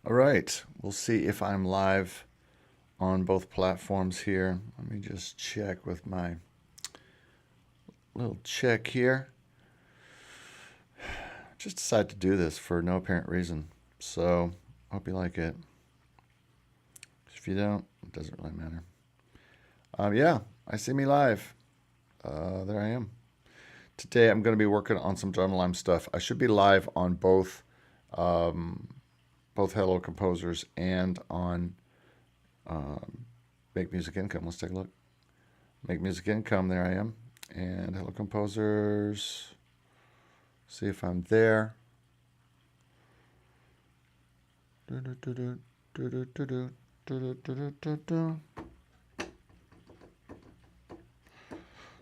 All right, we'll see if I'm live on both platforms here. Let me just check with my little check here. Just decided to do this for no apparent reason, so hope you like it. If you don't, it doesn't really matter. Yeah, I see me live. There I am. Today I'm going to be working on some Drumline stuff. I should be live on both Hello Composers and on Make Music Income. Let's take a look. Make Music Income, there I am. And Hello Composers. See if I'm there.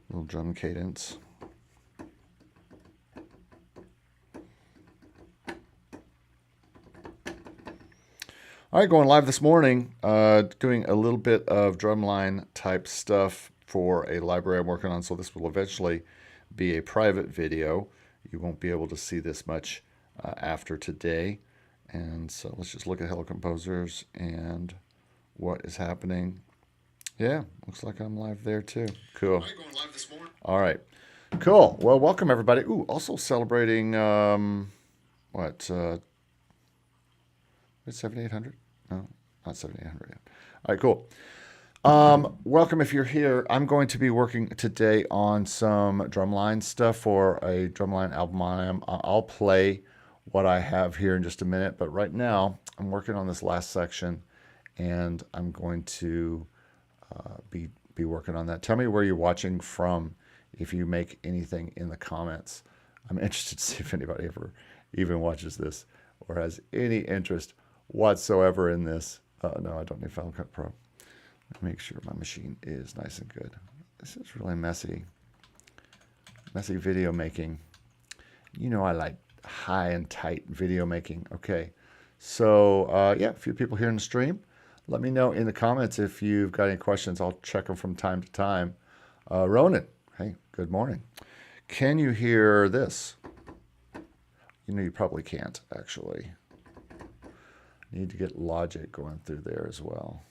Little drum cadence. All right, going live this morning, doing a little bit of Drumline type stuff for a library I'm working on. So this will eventually be a private video. You won't be able to see this much after today. And so let's just look at Hello Composers and what is happening. Yeah, looks like I'm live there too. Cool. Going live this morning. All right, cool. Well, welcome everybody. Ooh, also celebrating what? 7800? No, not 7800 yet. All right, cool. Welcome if you're here. I'm going to be working today on some Drumline stuff for a Drumline album. I'll play what I have here in just a minute, but right now I'm working on this last section, and I'm going to be working on that. Tell me where you're watching from if you make anything in the comments. I'm interested to see if anybody ever even watches this or has any interest whatsoever in this. No, I don't need Final Cut Pro. Make sure my machine is nice and good. This is really messy video making. You know I like high and tight video making. Okay, so yeah, a few people here in the stream. Let me know in the comments if you've got any questions. I'll check them from time to time. Ronan, hey, good morning. Can you hear this? You know you probably can't, actually. Need to get logic going through there as well.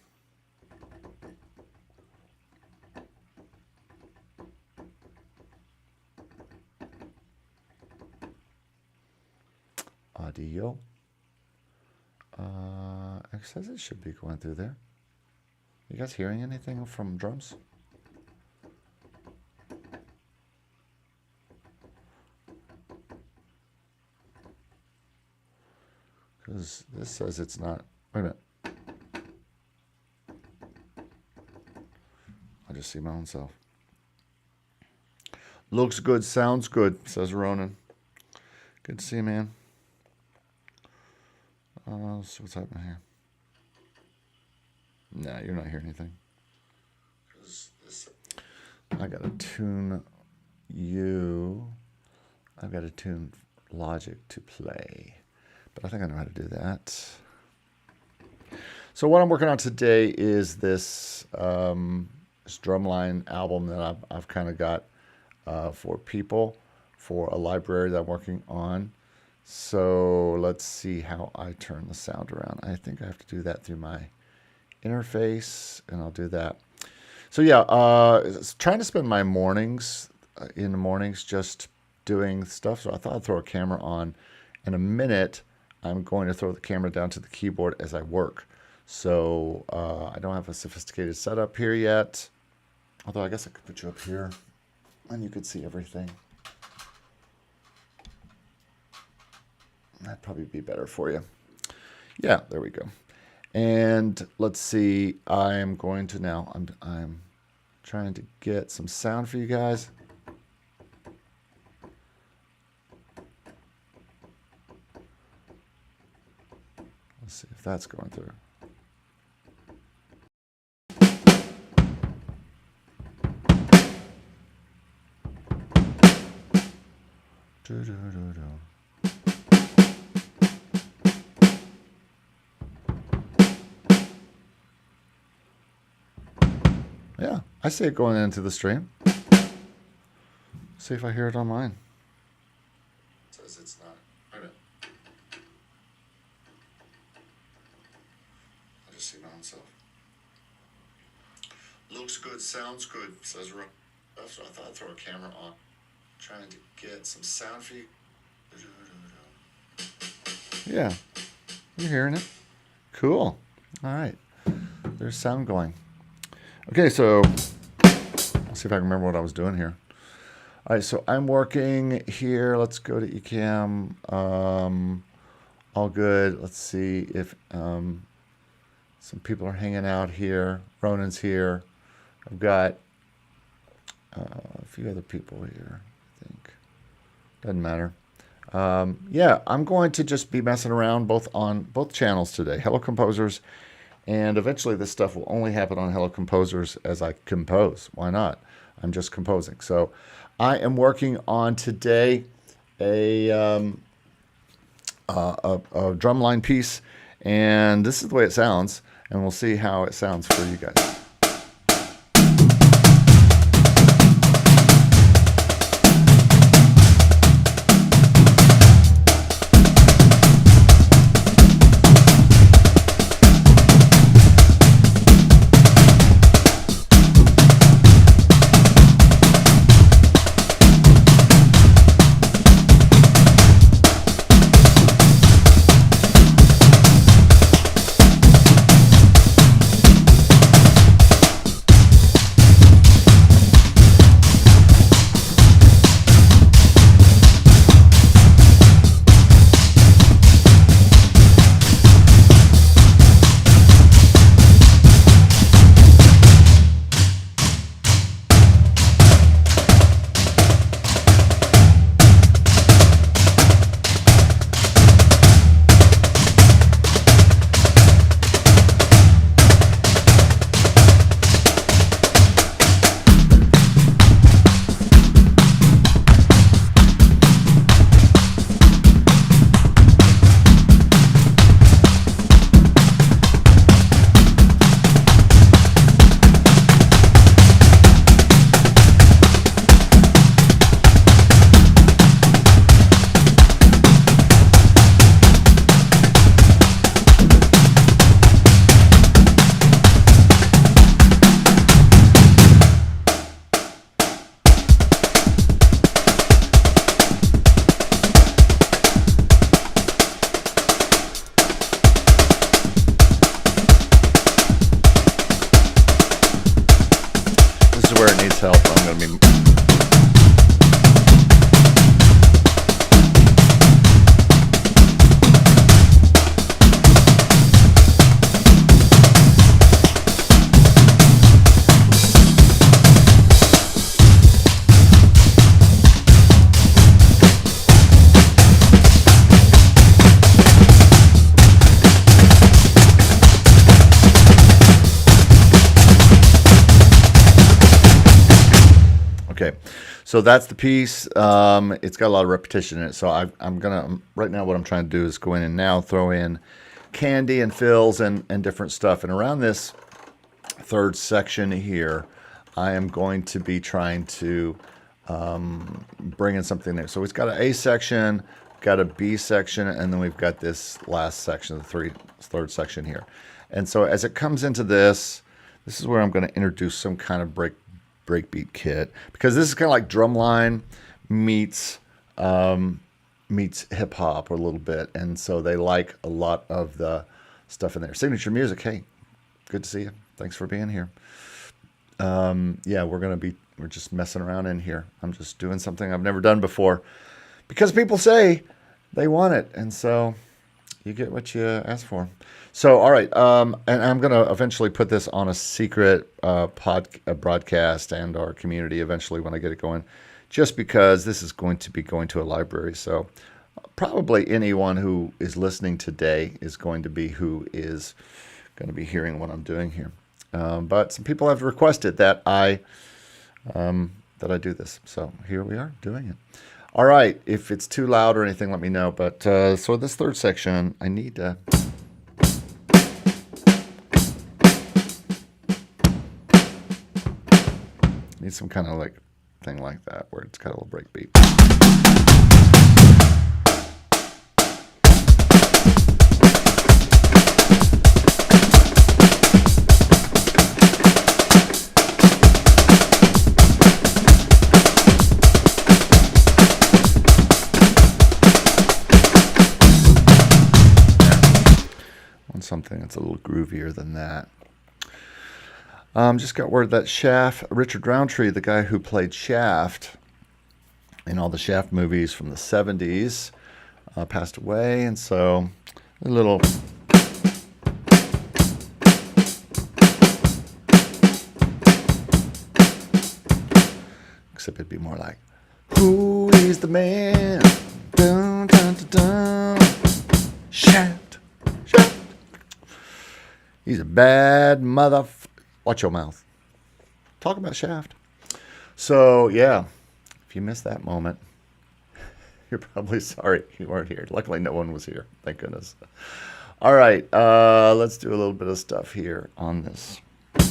Audio. It says it should be going through there. You guys hearing anything from drums? Because this says it's not. Wait a minute. I just see my own self. Looks good, sounds good, says Ronan. Good to see you, man. Let's see what's happening here. Nah, you're not hearing anything. I gotta tune you. I've got to tune Logic to play. But I think I know how to do that. So what I'm working on today is this Drumline album that I've kind of got for people, for a library that I'm working on. So let's see how I turn the sound around. I think I have to do that through my interface, and I'll do that. So yeah, trying to spend my mornings, in the mornings, just doing stuff. So I thought I'd throw a camera on. In a minute, I'm going to throw the camera down to the keyboard as I work. So I don't have a sophisticated setup here yet. Although I guess I could put you up here and you could see everything. That'd probably be better for you. Yeah, there we go. And let's see, I'm going to now, I'm trying to get some sound for you guys. Let's see if that's going through. Yeah, I see it going into the stream. See if I hear it on mine. It says it's not. see my own self. Looks good, sounds good, says Ron. So I thought I'd throw a camera on. Trying to get some sound for you. Yeah, you're hearing it. Cool. All right. There's sound going. Okay, so let's see if I can remember what I was doing here. All right, so I'm working here. Let's go to Ecamm. All good. Let's see if some people are hanging out here. Ronan's here. I've got a few other people here, I think. Doesn't matter. Yeah, I'm going to just be messing around on both channels today. Hello Composers, and eventually this stuff will only happen on Hello Composers as I compose. Why not? I'm just composing. So I am working on today a drumline piece, and this is the way it sounds, and we'll see how it sounds for you guys. Where it needs help, I'm going to be... Okay, so that's the piece. It's got a lot of repetition in it. So I'm gonna, right now what I'm trying to do is go in and now throw in candy and fills and different stuff. And around this third section here, I am going to be trying to bring in something there. So it's got an A section, got a B section, and then we've got this last section, the third section here. And so as it comes into this is where I'm going to introduce some kind of breakbeat kit, because this is kind of like Drumline meets hip hop a little bit, and so they like a lot of the stuff in there. Signature Music, hey, good to see you. Thanks for being here. Yeah, we're just messing around in here. I'm just doing something I've never done before because people say they want it, and so you get what you ask for. So, all right, and I'm going to eventually put this on a secret broadcast and our community eventually when I get it going, just because this is going to be going to a library. So probably anyone who is listening today is going to be hearing what I'm doing here. But some people have requested that I do this. So here we are doing it. All right, if it's too loud or anything, let me know. But so this third section, I need to... Need some kind of like thing like that where it's got a little break beat. something that's a little groovier than that. Just got word that Richard Roundtree, the guy who played Shaft in all the Shaft movies from the 70s, passed away. And so a little... Except it'd be more like, who is the man? Dun, dun, dun, dun. Shaft. Shaft. He's a bad mother... Watch your mouth. Talk about Shaft. So, yeah, if you missed that moment, you're probably sorry you weren't here. Luckily, no one was here. Thank goodness. All right, let's do a little bit of stuff here on this. We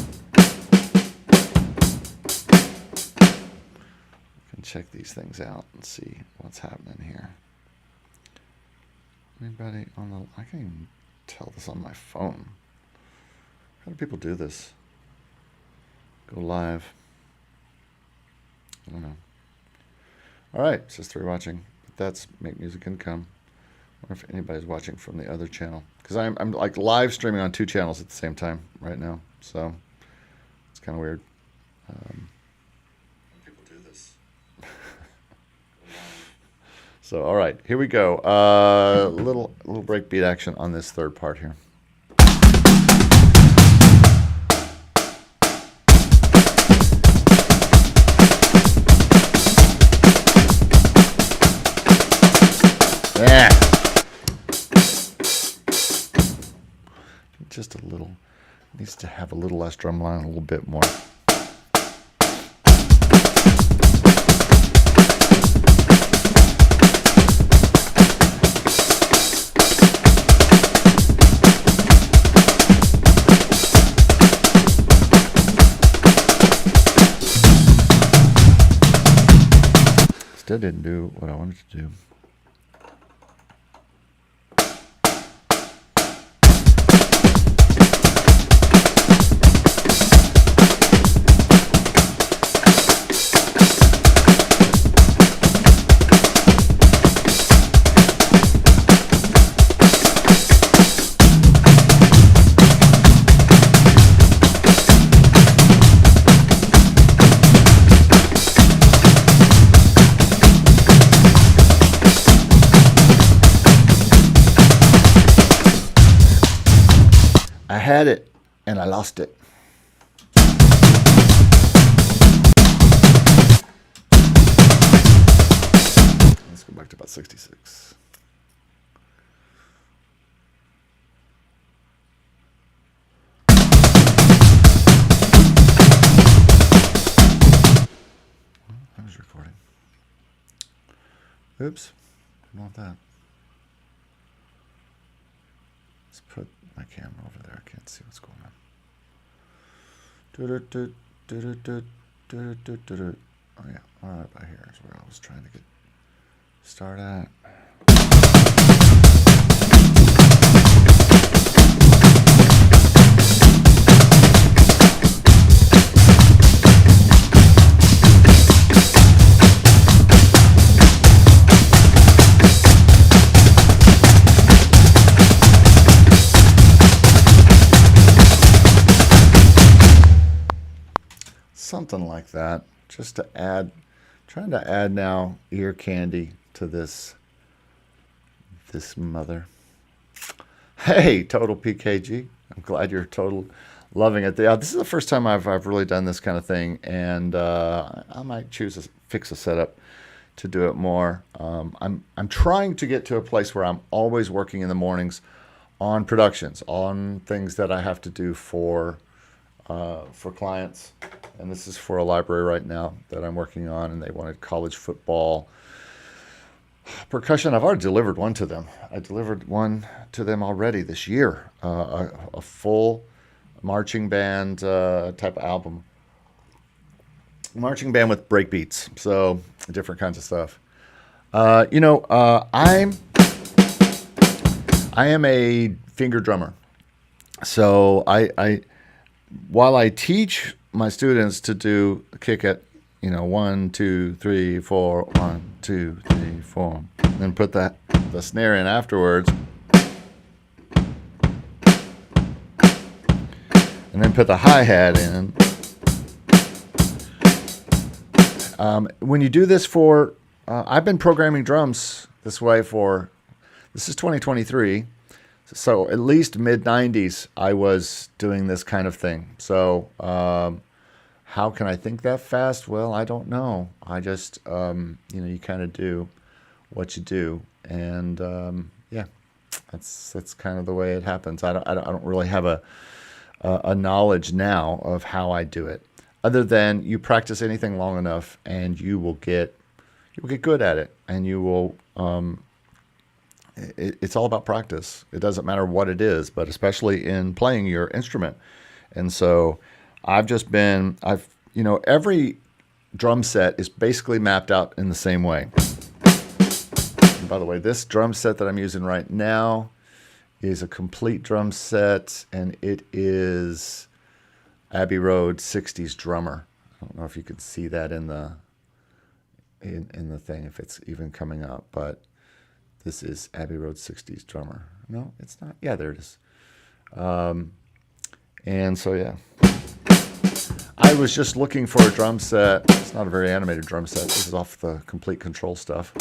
can check these things out and see what's happening here. Anybody on the... I can't even tell this on my phone. How do people do this? Go live. I don't know. All right, it says 3 watching. But that's Make Music Income. I wonder if anybody's watching from the other channel, because I'm like live streaming on 2 channels at the same time right now. So it's kind of weird. How do people do this? So all right, here we go. Little breakbeat action on this third part here. Yeah. Just a little. Needs to have a little less drumline, a little bit more. Still didn't do what I wanted to do. I had it and I lost it. Let's go back to about 66. I was recording. Oops, didn't want that. Let's put my camera over there. I can't see what's going on. Oh yeah, all right, about here is where I was trying to get start at. Something like that, just to add, trying to add now ear candy to this mother. Hey, Total PKG, I'm glad you're total loving it. This is the first time I've really done this kind of thing, and I might choose to fix a setup to do it more. I'm trying to get to a place where I'm always working in the mornings on productions, on things that I have to do for clients. And this is for a library right now that I'm working on, and they wanted college football percussion. I've already delivered one to them. I delivered one to them already this year, a full marching band type of album. Marching band with breakbeats, so different kinds of stuff. I am a finger drummer, so while I teach my students to do a kick at, 1, 2, 3, 4, 1, 2, 3, 4, and then put the snare in afterwards. then put the hi-hat in. When you do this for, I've been programming drums this way this is 2023. So at least mid-90s, I was doing this kind of thing. So how can I think that fast? Well, I don't know. I just, you kind of do what you do. And yeah, that's kind of the way it happens. I don't really have a knowledge now of how I do it, other than you practice anything long enough and you will get good at it, and you will it's all about practice. It doesn't matter what it is, but especially in playing your instrument. And so every drum set is basically mapped out in the same way. And by the way, this drum set that I'm using right now is a complete drum set, and it is Abbey Road 60s drummer. I don't know if you can see that in the thing, if it's even coming up, but this is Abbey Road 60s drummer. No, it's not. Yeah, there it is. And so, yeah. I was just looking for a drum set. It's not a very animated drum set. This is off the Complete Control stuff.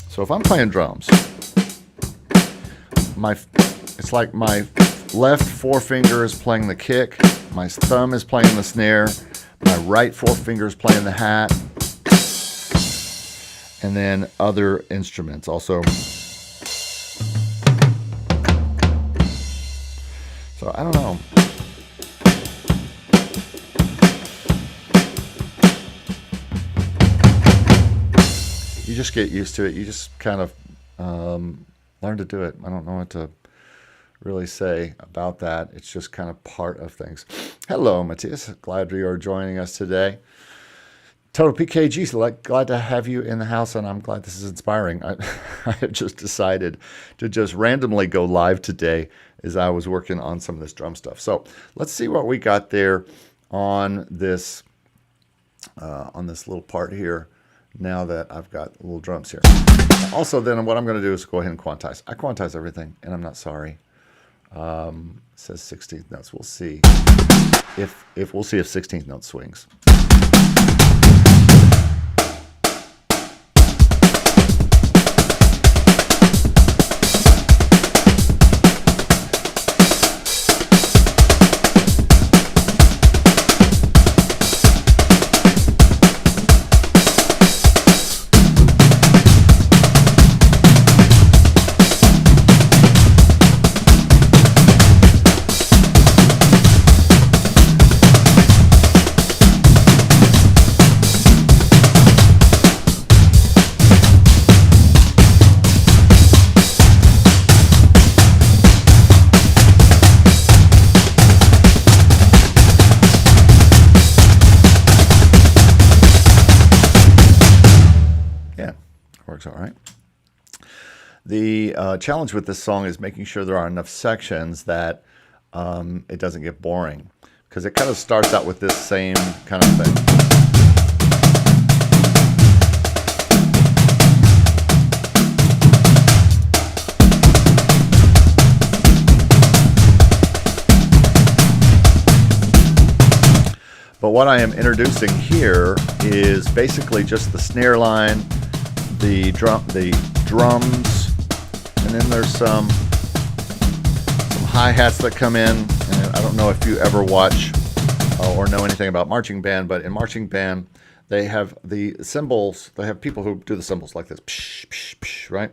So if I'm playing drums, it's like my left forefinger is playing the kick, my thumb is playing the snare, my right forefinger is playing the hat, and then other instruments also. So I don't know. You just get used to it. You just kind of learn to do it. I don't know what to really say about that. It's just kind of part of things. Hello, Matthias. Glad you are joining us today. Total PKG, glad to have you in the house, and I'm glad this is inspiring. I had just decided to just randomly go live today as I was working on some of this drum stuff. So let's see what we got there on this little part here, now that I've got little drums here. Also, then what I'm going to do is go ahead and quantize. I quantize everything, and I'm not sorry. It says 16th notes. We'll see if 16th note swings. Works all right. The challenge with this song is making sure there are enough sections that it doesn't get boring, because it kind of starts out with this same kind of thing. But what I am introducing here is basically just the snare line, the drums, and then there's some hi-hats that come in. And I don't know if you ever watch or know anything about marching band, but in marching band they have the cymbals. They have people who do the cymbals like this, psh, psh, psh, right?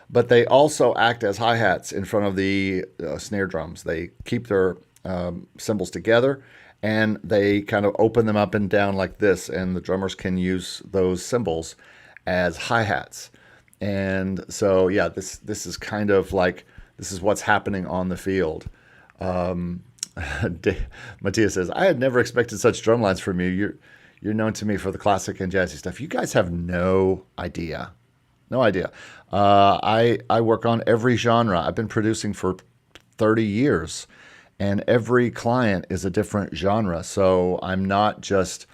But they also act as hi-hats in front of the snare drums. They keep their cymbals together, and they kind of open them up and down like this, and the drummers can use those cymbals as hi-hats. And so, yeah, this is kind of like, this is what's happening on the field. Matthias says, I had never expected such drum lines from you. You're known to me for the classic and jazzy stuff. You guys have no idea. No idea. I work on every genre. I've been producing for 30 years, and every client is a different genre. So I'm not just,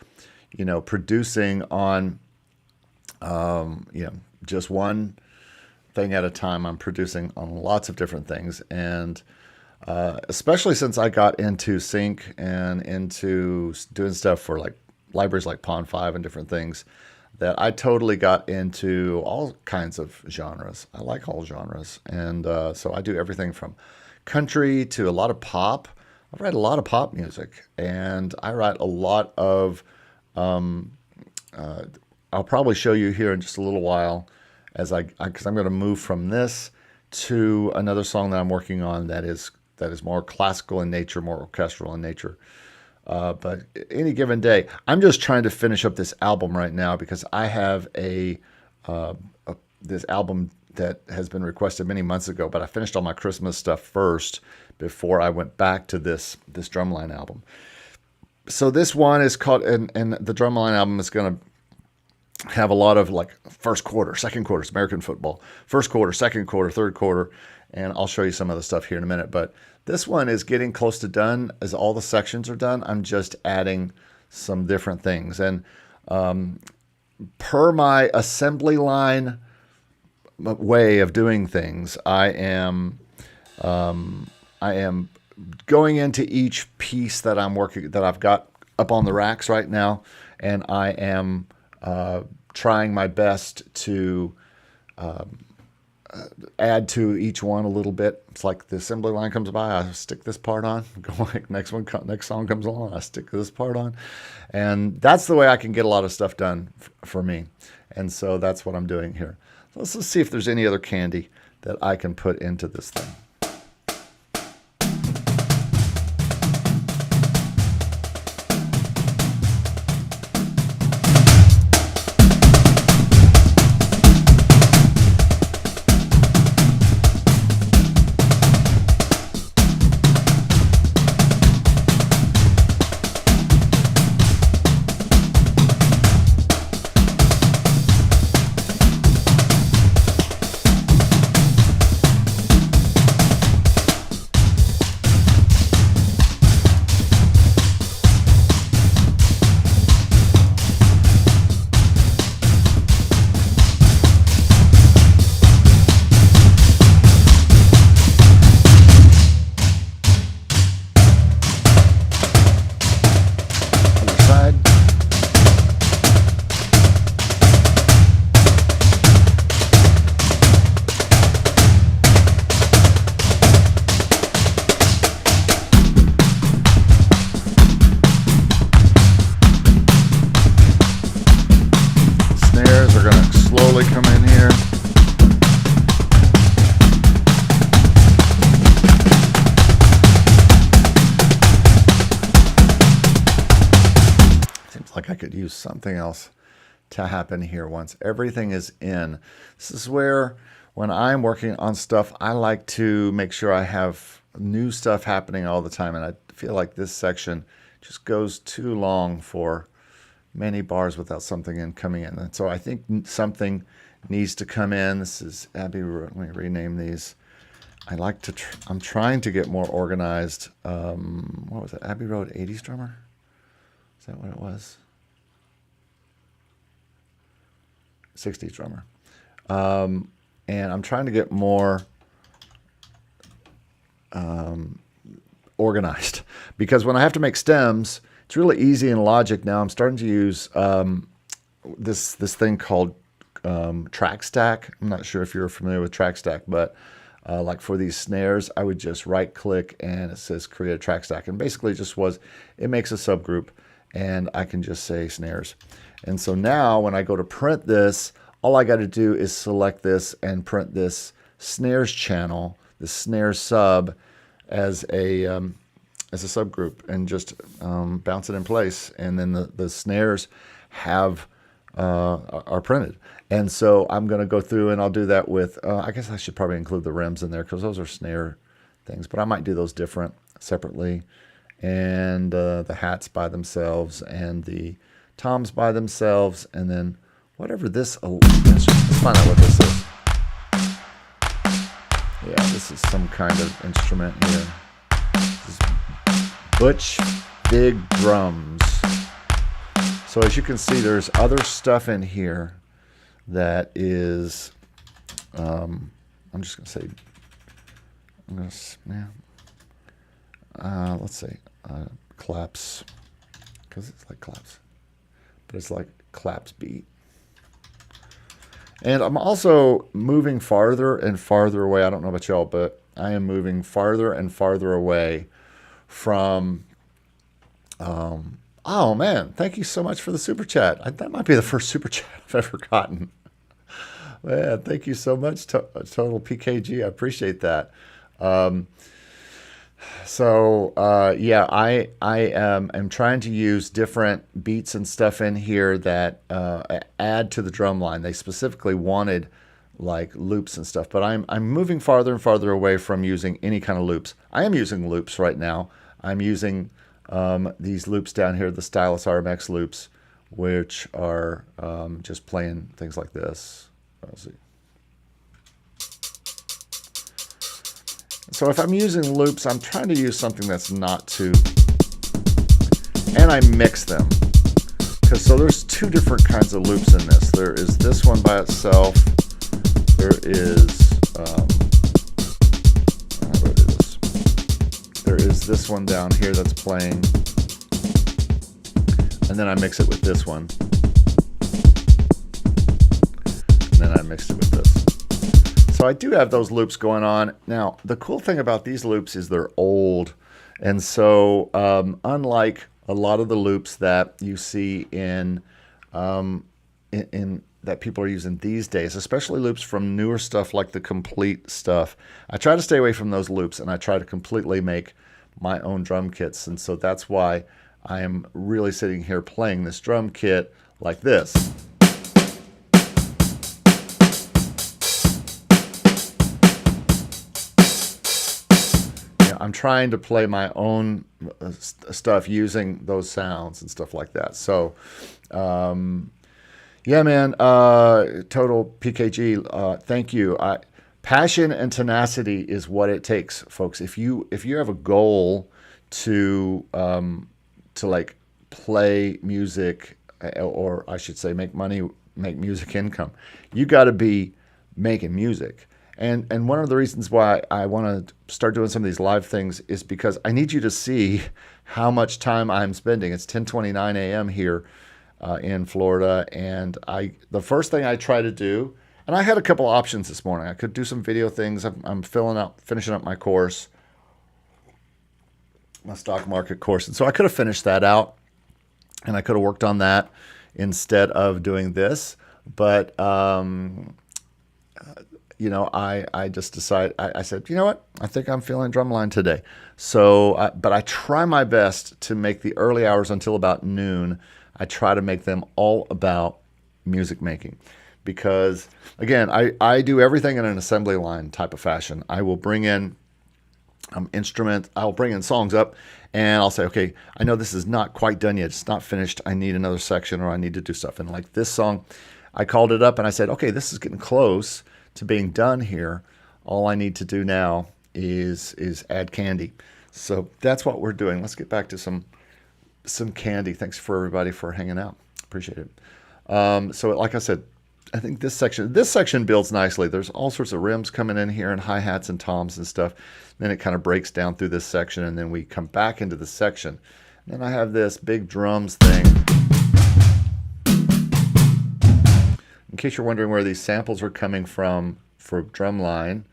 producing on, just one thing at a time. I'm producing on lots of different things, and especially since I got into sync and into doing stuff for like libraries like Pond5 and different things, that I totally got into all kinds of genres. I like all genres, and so I do everything from country to a lot of pop. I write a lot of pop music, and I write a lot of I'll probably show you here in just a little while, because I'm going to move from this to another song that I'm working on that is more classical in nature, more orchestral in nature. But any given day, I'm just trying to finish up this album right now, because I have this album that has been requested many months ago, but I finished all my Christmas stuff first before I went back to this Drumline album. So this one is called, and the Drumline album is going to have a lot of like first quarter, second quarter, it's American football, first quarter, second quarter, third quarter, and I'll show you some of the stuff here in a minute. But this one is getting close to done. As all the sections are done, I'm just adding some different things. And per my assembly line way of doing things, I am going into each piece that I'm working, that I've got up on the racks right now, and I am trying my best to add to each one a little bit. It's like the assembly line comes by, I stick this part on, go like next song comes along, I stick this part on, and that's the way I can get a lot of stuff done for me. And so that's what I'm doing here. So let's see if there's any other candy that I can put into this thing. Come in here. Seems like I could use something else to happen here once everything is in. This is where, when I'm working on stuff, I like to make sure I have new stuff happening all the time, and I feel like this section just goes too long for many bars without something coming in. And so I think something needs to come in. This is Abbey Road. Let me rename these. I'm trying to get more organized. What was it? Abbey Road 80s drummer? Is that what it was? 60s drummer. And I'm trying to get more organized, because when I have to make stems, it's really easy in Logic now. I'm starting to use this thing called track stack. I'm not sure if you're familiar with track stack, but like for these snares, I would just right click and it says create a track stack, and basically it makes a subgroup, and I can just say snares. And so now when I go to print this, all I got to do is select this and print this snares channel, the snare sub, as a subgroup, and just bounce it in place, and then the snares are printed. And so I'm going to go through and I'll do that with, I guess I should probably include the rims in there, because those are snare things, but I might do those separately, and the hats by themselves, and the toms by themselves, and then whatever this, let's find out what this is. Yeah, this is some kind of instrument here. This is Butch Big Drums. So as you can see, there's other stuff in here that is I'm just going to say, let's say claps, because it's like claps, but it's like claps beat. And I'm also moving farther and farther away. I don't know about y'all, but I am moving farther and farther away from, oh man, thank you so much for the super chat. That might be the first super chat I've ever gotten. Man, thank you so much, Total PKG. I appreciate that. Yeah, I am trying to use different beats and stuff in here that add to the drum line. They specifically wanted like loops and stuff, but I'm moving farther and farther away from using any kind of loops. I am using loops right now. I'm using these loops down here, the Stylus RMX loops, which are just playing things like this. Let's see. So if I'm using loops, I'm trying to use something that's not too, and I mix them. So there's two different kinds of loops in this. There is this one by itself. There is, how do I do this? There is this one down here that's playing, and then I mix it with this one. And then I mix it with this. So I do have those loops going on. Now, the cool thing about these loops is they're old. And so unlike a lot of the loops that you see in that people are using these days, especially loops from newer stuff like the complete stuff, I try to stay away from those loops, and I try to completely make my own drum kits. And so that's why I am really sitting here playing this drum kit like this. I'm trying to play my own stuff using those sounds and stuff like that. So, yeah, man, Total PKG, thank you. Passion and tenacity is what it takes, folks. If you have a goal to like play music, or I should say make money, make music income, you got to be making music. And one of the reasons why I want to start doing some of these live things is because I need you to see how much time I'm spending. It's 10:29 a.m. here in Florida, and the first thing I try to do, and I had a couple options this morning. I could do some video things. I'm finishing up my course, my stock market course, and so I could have finished that out, and I could have worked on that instead of doing this, but you know, I just decided, I said, you know what? I think I'm feeling Drumline today. So, but I try my best to make the early hours until about noon. I try to make them all about music making. Because, again, I do everything in an assembly line type of fashion. I will bring in I'll bring in songs up, and I'll say, okay, I know this is not quite done yet. It's not finished. I need another section, or I need to do stuff. And like this song, I called it up, and I said, okay, this is getting close to being done here. All I need to do now is add candy. So that's what we're doing. Let's get back to some candy. Thanks for everybody for hanging out. Appreciate it. So like I said, I think this section builds nicely. There's all sorts of rims coming in here and hi-hats and toms and stuff. Then it kind of breaks down through this section, and then we come back into the section. And then I have this big drums thing. In case you're wondering where these samples are coming from for Drumline,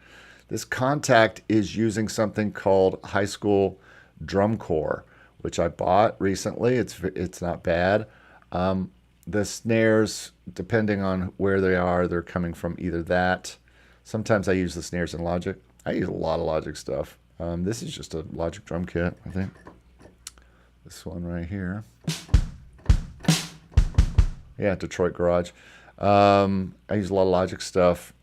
this Contact is using something called High School Drum Corps, which I bought recently. It's not bad. The snares, depending on where they are, they're coming from either that. Sometimes I use the snares in Logic. I use a lot of Logic stuff. This is just a Logic drum kit, I think. This one right here. Yeah, Detroit Garage. I use a lot of Logic stuff.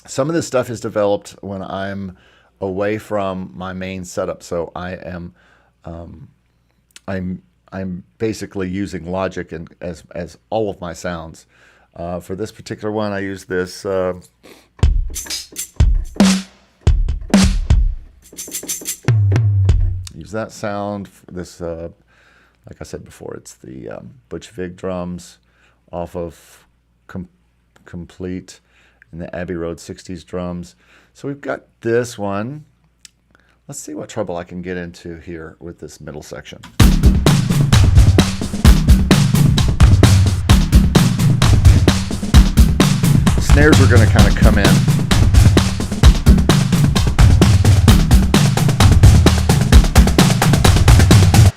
Some of this stuff is developed when I'm away from my main setup. So I'm basically using Logic as all of my sounds. For this particular one, I use this use that sound. This like I said before, it's the Butch Vig drums off of Complete, in the Abbey Road 60s drums. So we've got this one. Let's see what trouble I can get into here with this middle section. Snares are going to kind of come in.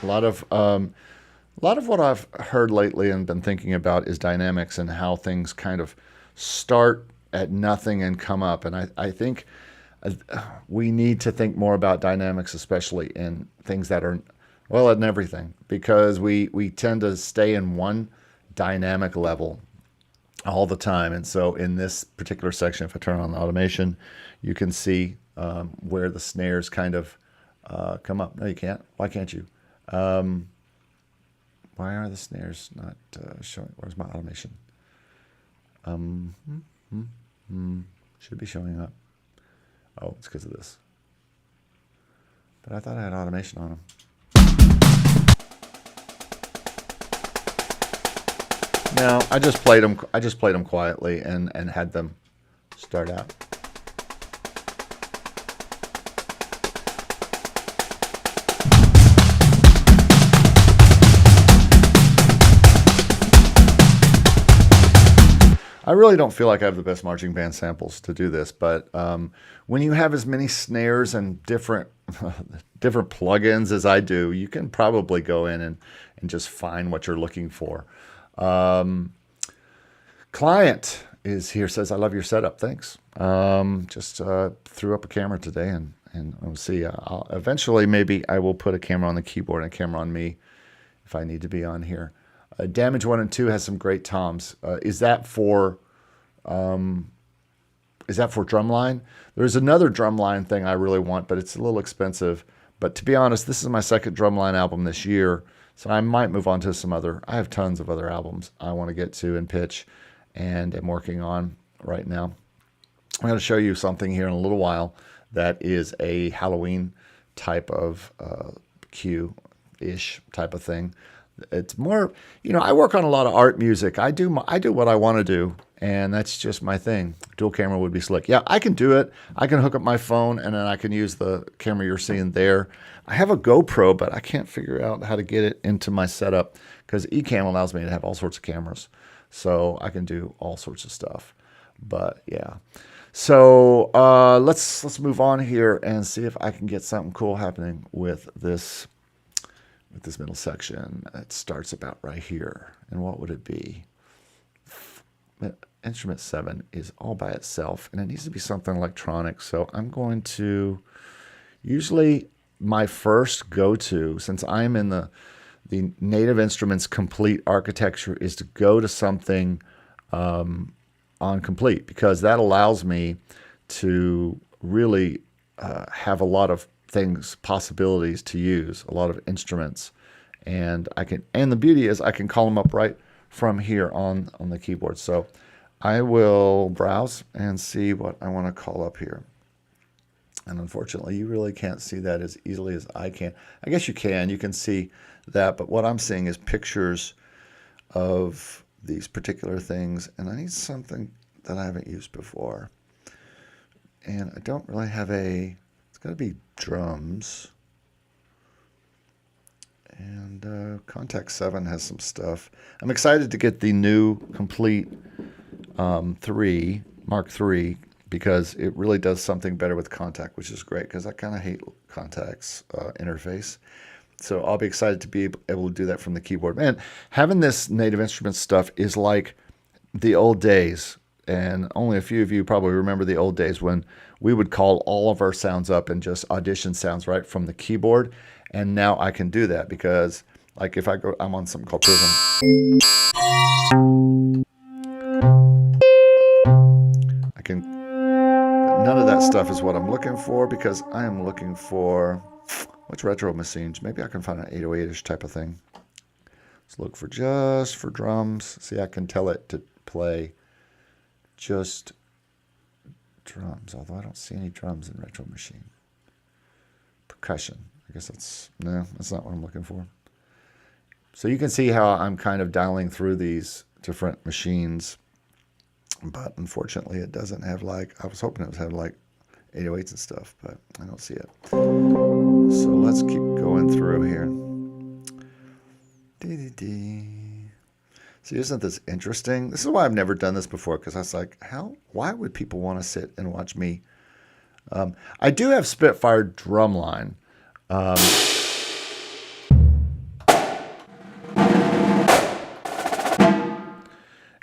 A lot of what I've heard lately and been thinking about is dynamics and how things kind of start at nothing and come up. And I think we need to think more about dynamics, especially in things that are, well, in everything, because we tend to stay in one dynamic level all the time. And so in this particular section, if I turn on the automation, you can see where the snares kind of come up. No, you can't. Why can't you? Why are the snares not showing? Where's my automation? Should be showing up. Oh, it's because of this. But I thought I had automation on them. No, I just played them. I just played them quietly and had them start out. I really don't feel like I have the best marching band samples to do this, but when you have as many snares and different plugins as I do, you can probably go in and just find what you're looking for. Client is here, says, I love your setup. Thanks. Just threw up a camera today, and we'll see. Eventually, maybe I will put a camera on the keyboard and a camera on me if I need to be on here. Damage 1 and 2 has some great toms. Is that for Drumline? There's another Drumline thing I really want, but it's a little expensive. But to be honest, this is my second Drumline album this year, so I might move on to some other. I have tons of other albums I want to get to and pitch, and I'm working on right now. I'm going to show you something here in a little while that is a Halloween type of cue-ish type of thing. It's more, I work on a lot of art music. I do what I want to do, and that's just my thing. Dual camera would be slick. Yeah, I can do it. I can hook up my phone, and then I can use the camera you're seeing there. I have a GoPro, but I can't figure out how to get it into my setup because Ecamm allows me to have all sorts of cameras, so I can do all sorts of stuff. But yeah, so let's move on here and see if I can get something cool happening with this. With this middle section. It starts about right here. And what would it be? Instrument 7 is all by itself, and it needs to be something electronic. So I'm going to, usually my first go-to, since I'm in the Native Instruments complete architecture, is to go to something on complete, because that allows me to really have a lot of possibilities to use, a lot of instruments, and the beauty is I can call them up right from here on the keyboard. So I will browse and see what I want to call up here. And unfortunately, you really can't see that as easily as I can. I guess you can see that, but what I'm seeing is pictures of these particular things, and I need something that I haven't used before. And I don't really have it's got to be drums. And Contact 7 has some stuff. I'm excited to get the new complete Mark III, because it really does something better with Contact, which is great, because I kind of hate Contact's interface. So I'll be excited to be able to do that from the keyboard. Man, having this Native Instruments stuff is like the old days. And only a few of you probably remember the old days when we would call all of our sounds up and just audition sounds right from the keyboard. And now I can do that because, like, if I'm on something called Prism. None of that stuff is what I'm looking for, because I am looking for, what's retro machines? Maybe I can find an 808-ish type of thing. Let's look for just for drums. See, I can tell it to play just drums, although I don't see any drums in Retro Machine. Percussion. I guess that's not what I'm looking for. So you can see how I'm kind of dialing through these different machines But unfortunately, it doesn't have like, I was hoping it would have like 808s and stuff, but I don't see it. So let's keep going through here. See, isn't this interesting? This is why I've never done this before, because I was like, why would people want to sit and watch me? I do have Spitfire Drumline.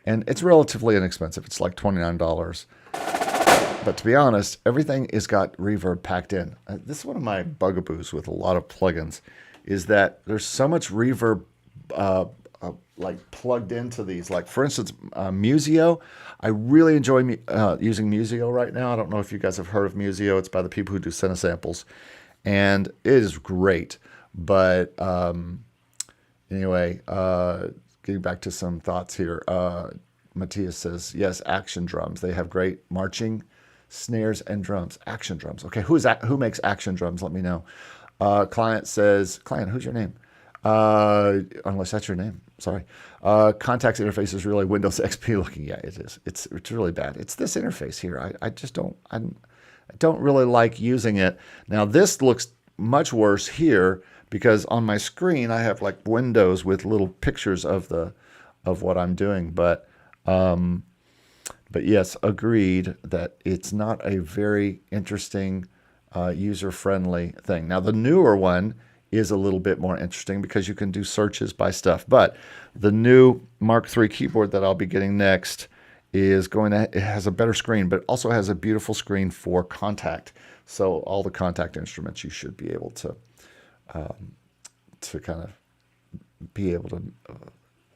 And it's relatively inexpensive. It's like $29. But to be honest, everything is got reverb packed in. This is one of my bugaboos with a lot of plugins, is that there's so much reverb like plugged into these. Like for instance, Musio. I really enjoy using Musio right now. I don't know if you guys have heard of Musio. It's by the people who do Cinesamples, and it is great. But anyway, getting back to some thoughts here. Matthias says, yes, action drums. They have great marching snares and drums. Action drums. Okay, who makes action drums? Let me know. Client says, client, who's your name? Unless that's your name. Sorry. Contacts interface is really Windows XP looking. Yeah, it is. It's really bad. It's this interface here. I just don't really like using it. Now this looks much worse here because on my screen I have like windows with little pictures of what I'm doing. But yes, agreed that it's not a very interesting, user-friendly thing. Now the newer one is a little bit more interesting because you can do searches by stuff. But the new Mark III keyboard that I'll be getting next is it has a better screen, but it also has a beautiful screen for contact. So all the contact instruments you should be able to kind of be able to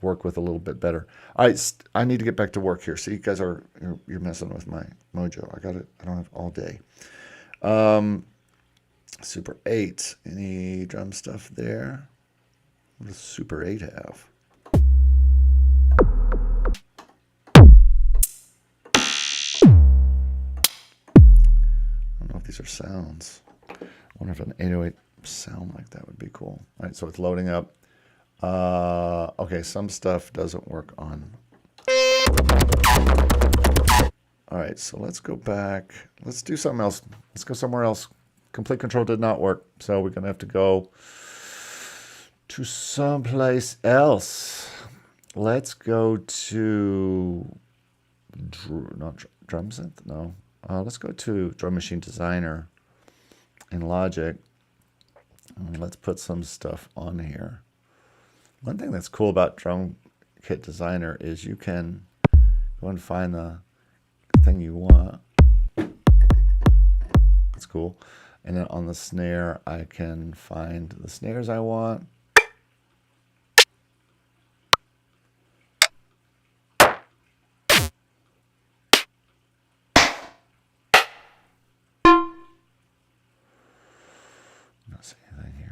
work with a little bit better. All right, I need to get back to work here. See, you guys you're messing with my mojo. I don't have all day. Super 8. Any drum stuff there? What does Super 8 have? I don't know if these are sounds. I wonder if an 808 sound like that would be cool. All right, so it's loading up. Okay, some stuff doesn't work on. All right, so let's go back. Let's do something else. Let's go somewhere else. Complete control did not work, so we're going to have to go to someplace else. Let's go to drum synth. No, let's go to Drum Machine Designer in Logic, and let's put some stuff on here. One thing that's cool about Drum Kit Designer is you can go and find the thing you want. That's cool. And then on the snare, I can find the snares I want. Not seeing anything here.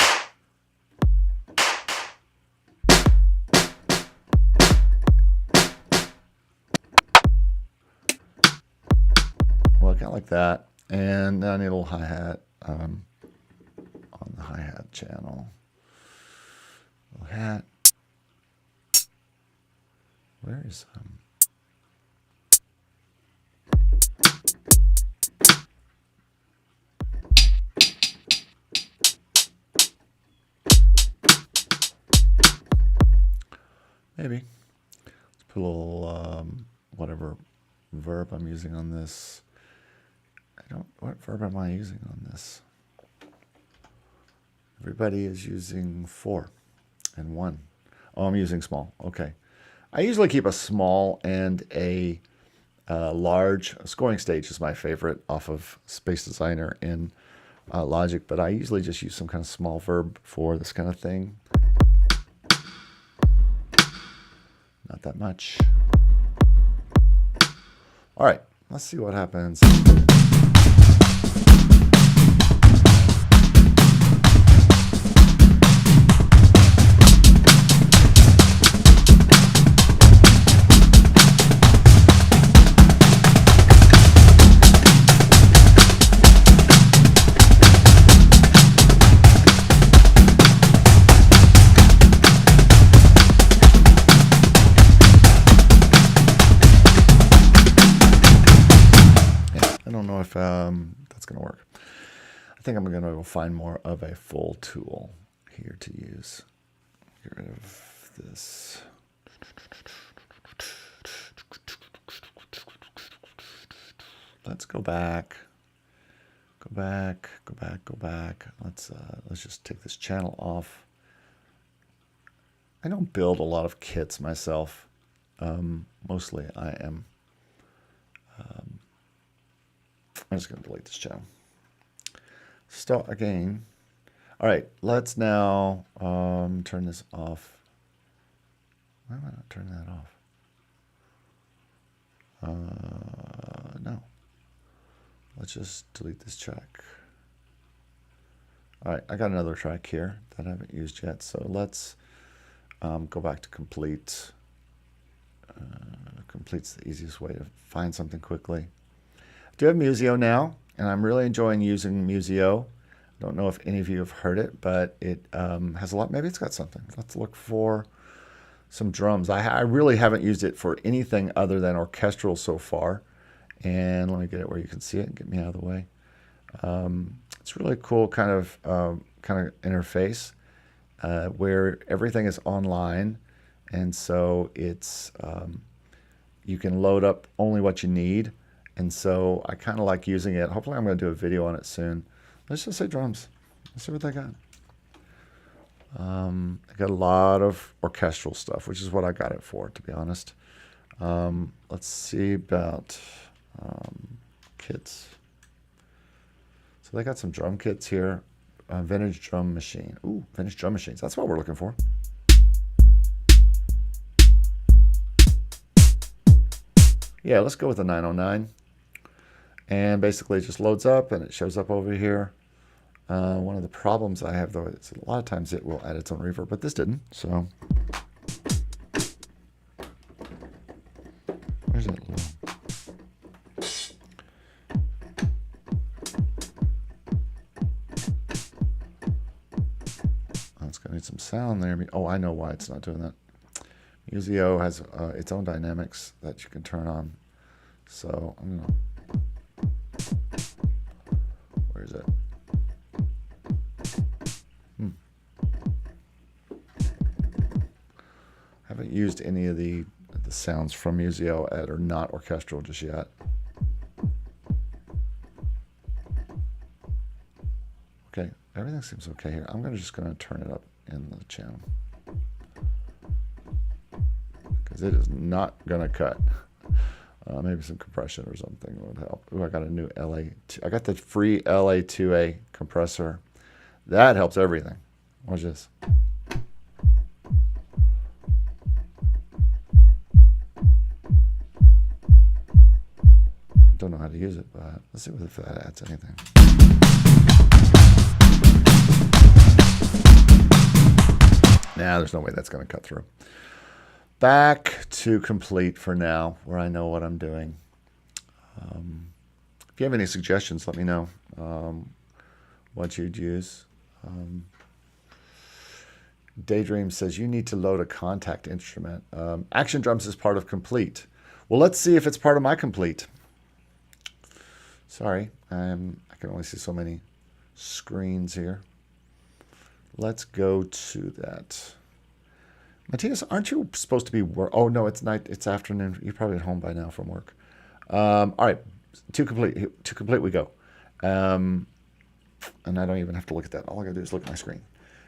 Well, kind of like that. And now I need a little hi-hat. On the hi-hat channel. Little hat. Where is maybe. Let's put a little whatever verb I'm using on this. What verb am I using on this? Everybody is using 4 and 1. Oh, I'm using small. Okay. I usually keep a small and a large. Scoring stage is my favorite off of Space Designer in Logic, but I usually just use some kind of small verb for this kind of thing. Not that much. All right, let's see what happens. don't know if that's going to work. I think I'm going to go find more of a full tool here to use. Get rid of this. Let's go back. Go back. Go back. Go back. Let's just take this channel off. I don't build a lot of kits myself. Mostly I am. I'm just going to delete this channel. Start again. All right, let's now turn this off. Why am I not turning that off? No. Let's just delete this track. All right, I got another track here that I haven't used yet. So let's go back to complete. Complete's the easiest way to find something quickly. I do have Musio now, and I'm really enjoying using Musio. I don't know if any of you have heard it, but it has a lot. Maybe it's got something. Let's look for some drums. I really haven't used it for anything other than orchestral so far. And let me get it where you can see it and get me out of the way. It's really cool kind of interface where everything is online, and so it's you can load up only what you need. And so I kind of like using it. Hopefully I'm going to do a video on it soon. Let's just say drums. Let's see what they got. I got a lot of orchestral stuff, which is what I got it for, to be honest. Let's see about kits. So they got some drum kits here. Vintage drum machine. Ooh, vintage drum machines. That's what we're looking for. Yeah, let's go with the 909. And basically it just loads up and it shows up over here. One of the problems I have, though, is a lot of times it will add its own reverb, but this didn't. So where's that low? Oh, it's going to need some sound there. Oh, I know why it's not doing that. Musio has its own dynamics that you can turn on. So I'm going to... Where is it? Haven't used any of the sounds from Musio that are not orchestral just yet. Okay, everything seems okay here. I'm just going to turn it up in the channel because it is not going to cut. Maybe some compression or something would help. Ooh, I got a new I got the free LA2A compressor. That helps everything. Watch this. Don't know how to use it, but let's see if that adds anything. Nah, there's no way that's going to cut through. Back to complete for now, where I know what I'm doing. If you have any suggestions, let me know what you'd use. Daydream says you need to load a contact instrument. Action drums is part of complete. Well, let's see if it's part of my complete. Sorry, I can only see so many screens here. Let's go to that. Matthias, aren't you supposed to be work? Oh no, it's night. It's afternoon. You're probably at home by now from work. All right, to complete we go. And I don't even have to look at that. All I gotta do is look at my screen.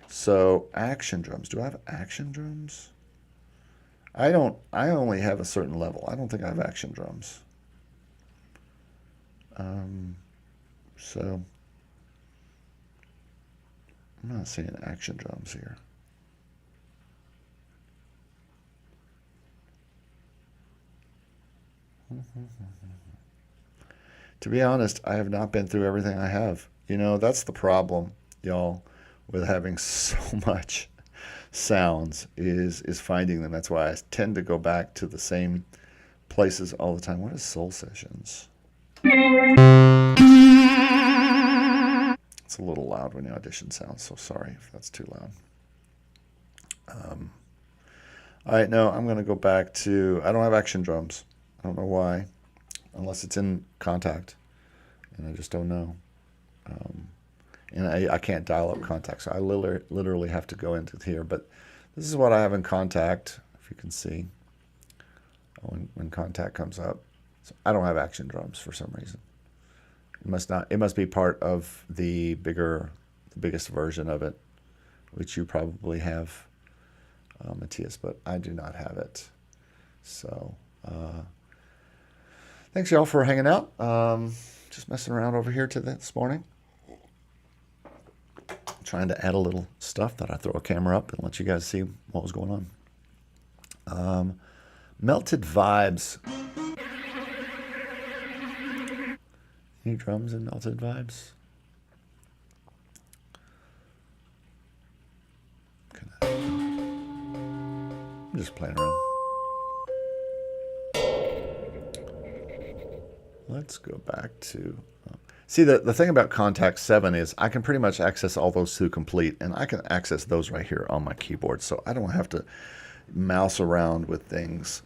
So action drums. Do I have action drums? I don't. I only have a certain level. I don't think I have action drums. So I'm not seeing action drums here. To be honest, I have not been through everything I have. You know, that's the problem, y'all, with having so much sounds is finding them. That's why I tend to go back to the same places all the time. What is Soul Sessions? It's a little loud when you audition sounds, so sorry if that's too loud. All right, no, I'm going to go back to, I don't have action drums. I don't know why, unless it's in Contact. and I just don't know. And I can't dial up contacts, so I literally have to go into here. But this is what I have in contact, if you can see, when contact comes up. So I don't have action drums for some reason. It must be part of the biggest version of it, which you probably have, Matthias, but I do not have it. So thanks y'all for hanging out. Just messing around over here this morning. Trying to add a little stuff. Thought I'd throw a camera up and let you guys see what was going on. Melted Vibes. Any drums in Melted Vibes? I'm just playing around. Let's go back to... See, the thing about Contact 7 is I can pretty much access all those to complete, and I can access those right here on my keyboard, so I don't have to mouse around with things.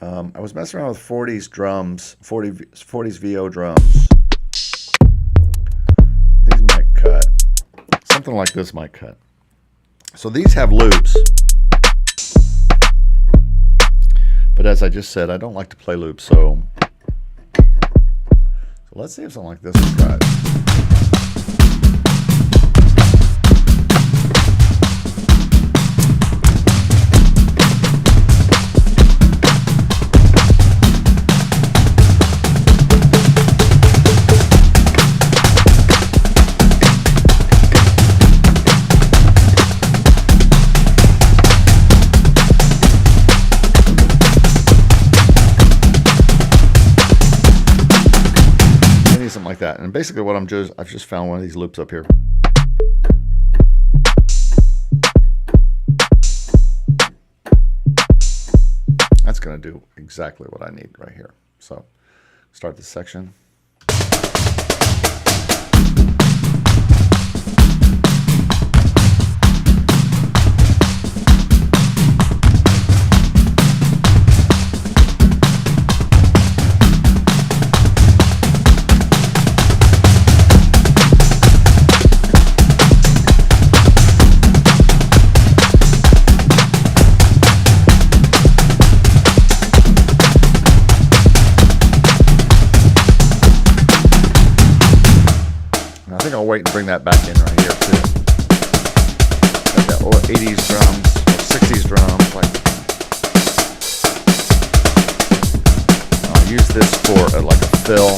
I was messing around with 40s drums, 40s VO drums. These might cut. Something like this might cut. So these have loops. But as I just said, I don't like to play loops, so let's see if something like this will cut. Something like that. And basically what I've just found one of these loops up here. That's going to do exactly what I need right here. So start this section. I'll wait and bring that back in right here too. Like that old 80s drums, or 60s drums. Like I'll use this for like a fill.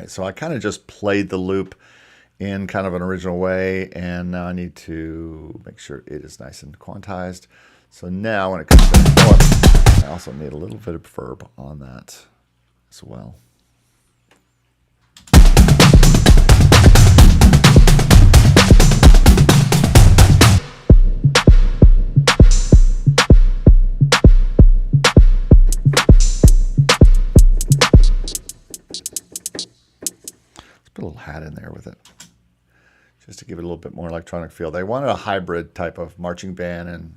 So I kind of just played the loop in kind of an original way, and now I need to make sure it is nice and quantized. So now when it comes to, I also need a little bit of verb on that as well. Put a little hat in there with it, just to give it a little bit more electronic feel. They wanted a hybrid type of marching band, and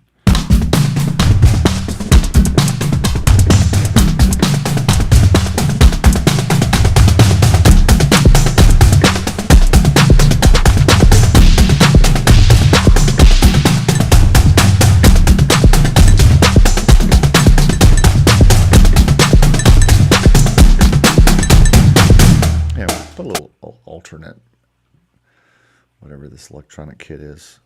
put a little alternate, whatever this electronic kit is.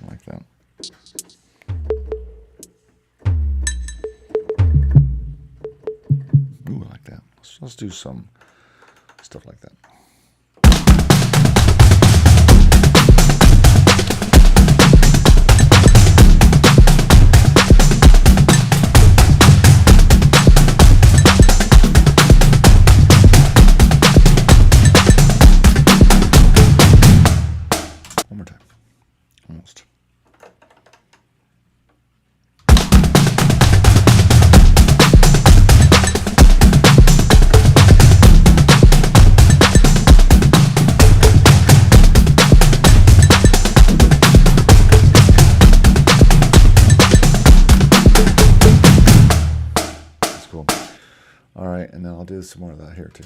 Like that. So let's do some stuff like that. One more time. Almost. All right, and then I'll do some more of that here too.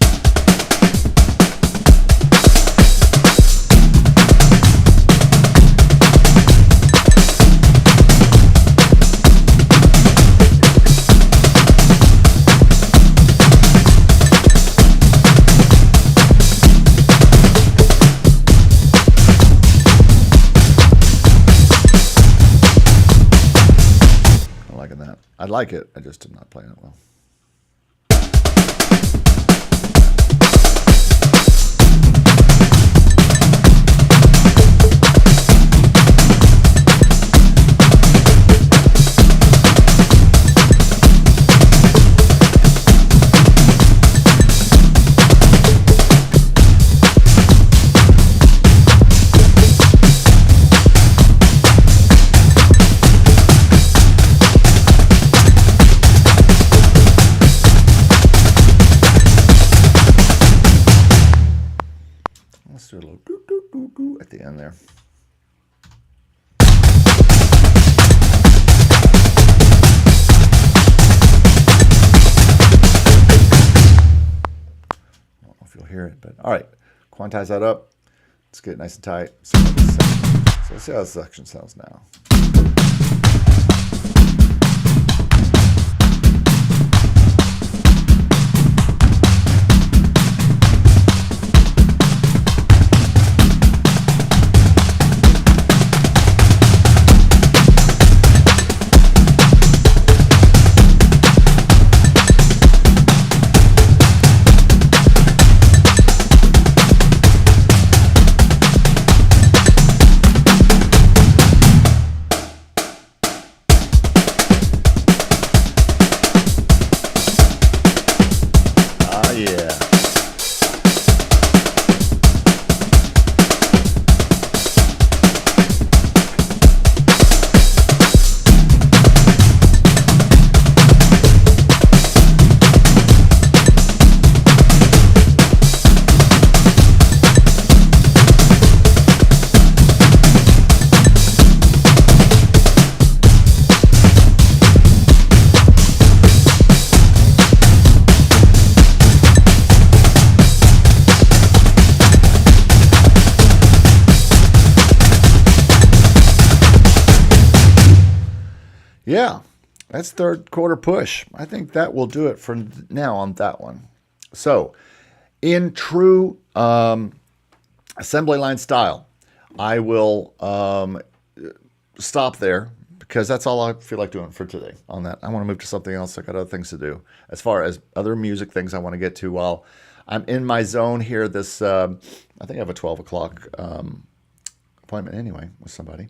I'm liking that. I like it. I just did not play it well. Let's do a little doo doo doo doo at the end there. I don't know if you'll hear it, but all right. Quantize that up. Let's get it nice and tight. So let's see how this section sounds now. Yeah, that's third quarter push. I think that will do it for now on that one. So, in true assembly line style, I will stop there because that's all I feel like doing for today on that. I want to move to something else. I got other things to do as far as other music things I want to get to while I'm in my zone here. This I think I have a 12 o'clock appointment anyway with somebody.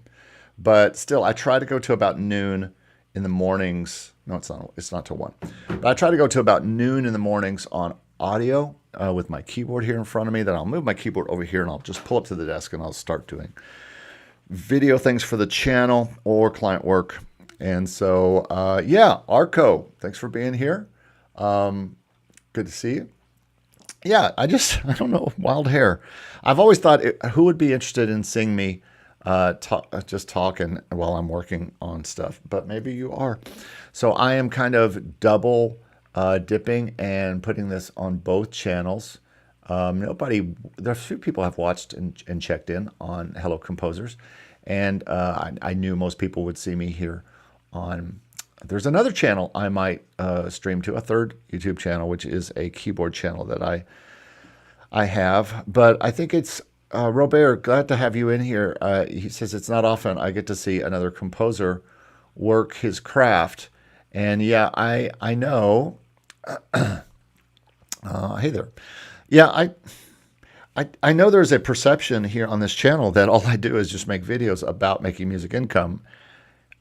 But still, I try to go to about noon in the mornings. No, it's not till 1. But I try to go to about noon in the mornings on audio with my keyboard here in front of me. Then I'll move my keyboard over here and I'll just pull up to the desk and I'll start doing video things for the channel or client work. And so, yeah, Arco, thanks for being here. Good to see you. Yeah, I don't know, wild hair. I've always thought, who would be interested in seeing me just talking while I'm working on stuff, but maybe you are. So I am kind of double dipping and putting this on both channels. There's a few people have watched and checked in on Hello Composers, and I knew most people would see me here on. There's another channel I might stream to, a third YouTube channel, which is a keyboard channel that I have, but I think it's Robert, glad to have you in here. He says it's not often I get to see another composer work his craft. And yeah, I know Hey there. Yeah, I know there's a perception here on this channel that all I do is just make videos about making music income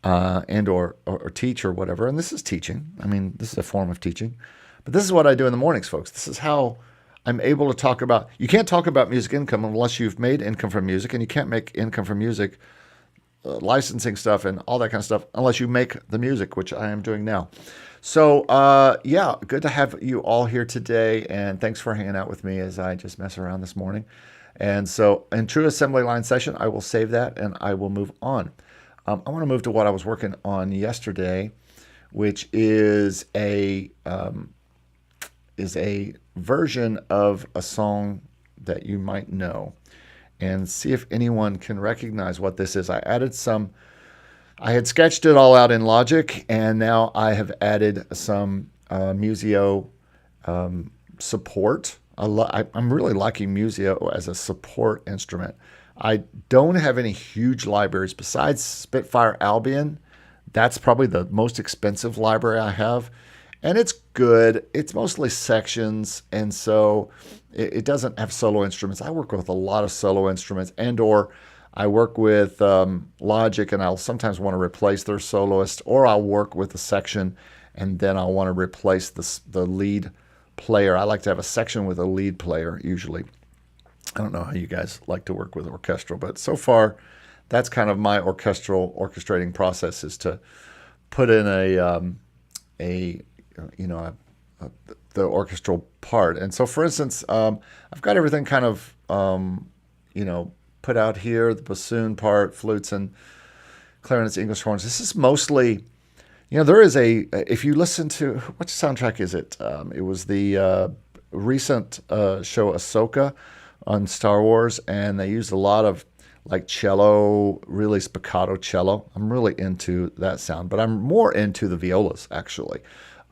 and or teach or whatever. And this is teaching. I mean, this is a form of teaching. But this is what I do in the mornings, folks. This is how I'm able to talk about. You can't talk about music income unless you've made income from music, and you can't make income from music, licensing stuff and all that kind of stuff, unless you make the music, which I am doing now. So, yeah, good to have you all here today, and thanks for hanging out with me as I just mess around this morning. And so, in true assembly line session, I will save that, and I will move on. I want to move to what I was working on yesterday, which is a version of a song that you might know, and see if anyone can recognize what this is. I had sketched it all out in Logic, and now I have added some Musio support. I'm really liking Musio as a support instrument. I don't have any huge libraries besides Spitfire Albion. That's probably the most expensive library I have. And it's good. It's mostly sections, and so it doesn't have solo instruments. I work with a lot of solo instruments, or I work with Logic, and I'll sometimes want to replace their soloist, or I'll work with a section, and then I'll want to replace the lead player. I like to have a section with a lead player, usually. I don't know how you guys like to work with orchestral, but so far, that's kind of my orchestrating process, is to put in the orchestral part. And so, for instance, I've got everything kind of, put out here, the bassoon part, flutes and clarinets, English horns. This is mostly, there is if you listen to, which soundtrack is it? It was the recent show Ahsoka on Star Wars, and they used a lot of like cello, really spiccato cello. I'm really into that sound, but I'm more into the violas, actually.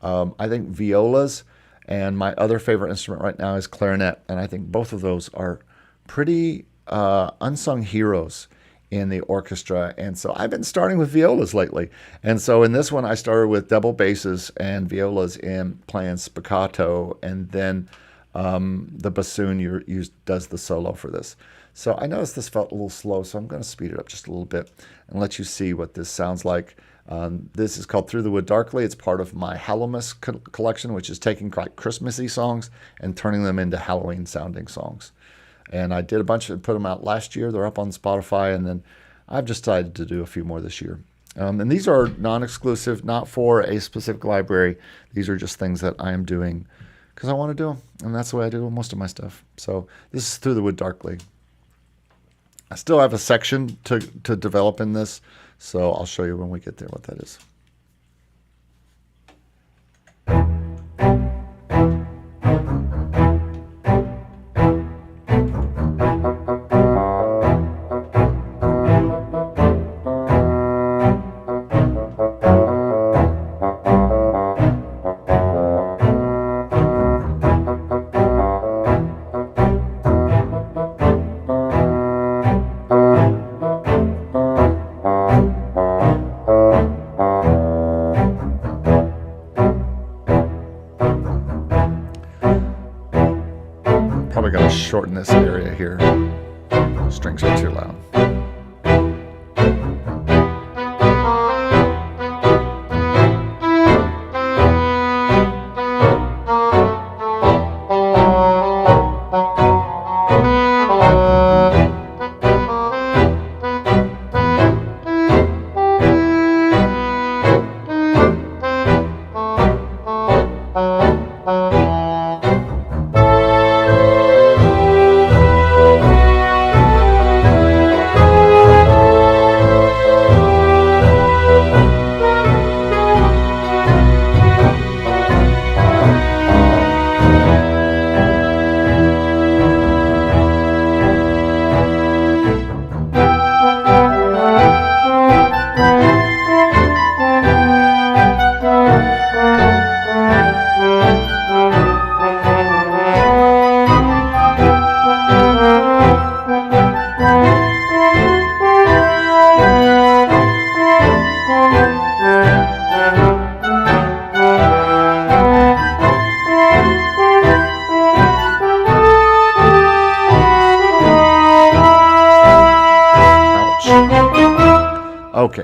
I think violas, and my other favorite instrument right now is clarinet, and I think both of those are pretty unsung heroes in the orchestra. And so I've been starting with violas lately. And so in this one, I started with double basses and violas in playing spiccato, and then the bassoon does the solo for this. So I noticed this felt a little slow, so I'm going to speed it up just a little bit and let you see what this sounds like. This is called Through the Wood Darkly. It's part of my Hallowmas collection, which is taking like Christmassy songs and turning them into Halloween-sounding songs. And I did a bunch and put them out last year. They're up on Spotify, and then I've decided to do a few more this year. And these are non-exclusive, not for a specific library. These are just things that I am doing because I want to do them, and that's the way I do most of my stuff. So this is Through the Wood Darkly. I still have a section to develop in this, so I'll show you when we get there what that is. Probably got to shorten this area here. Strings are too loud.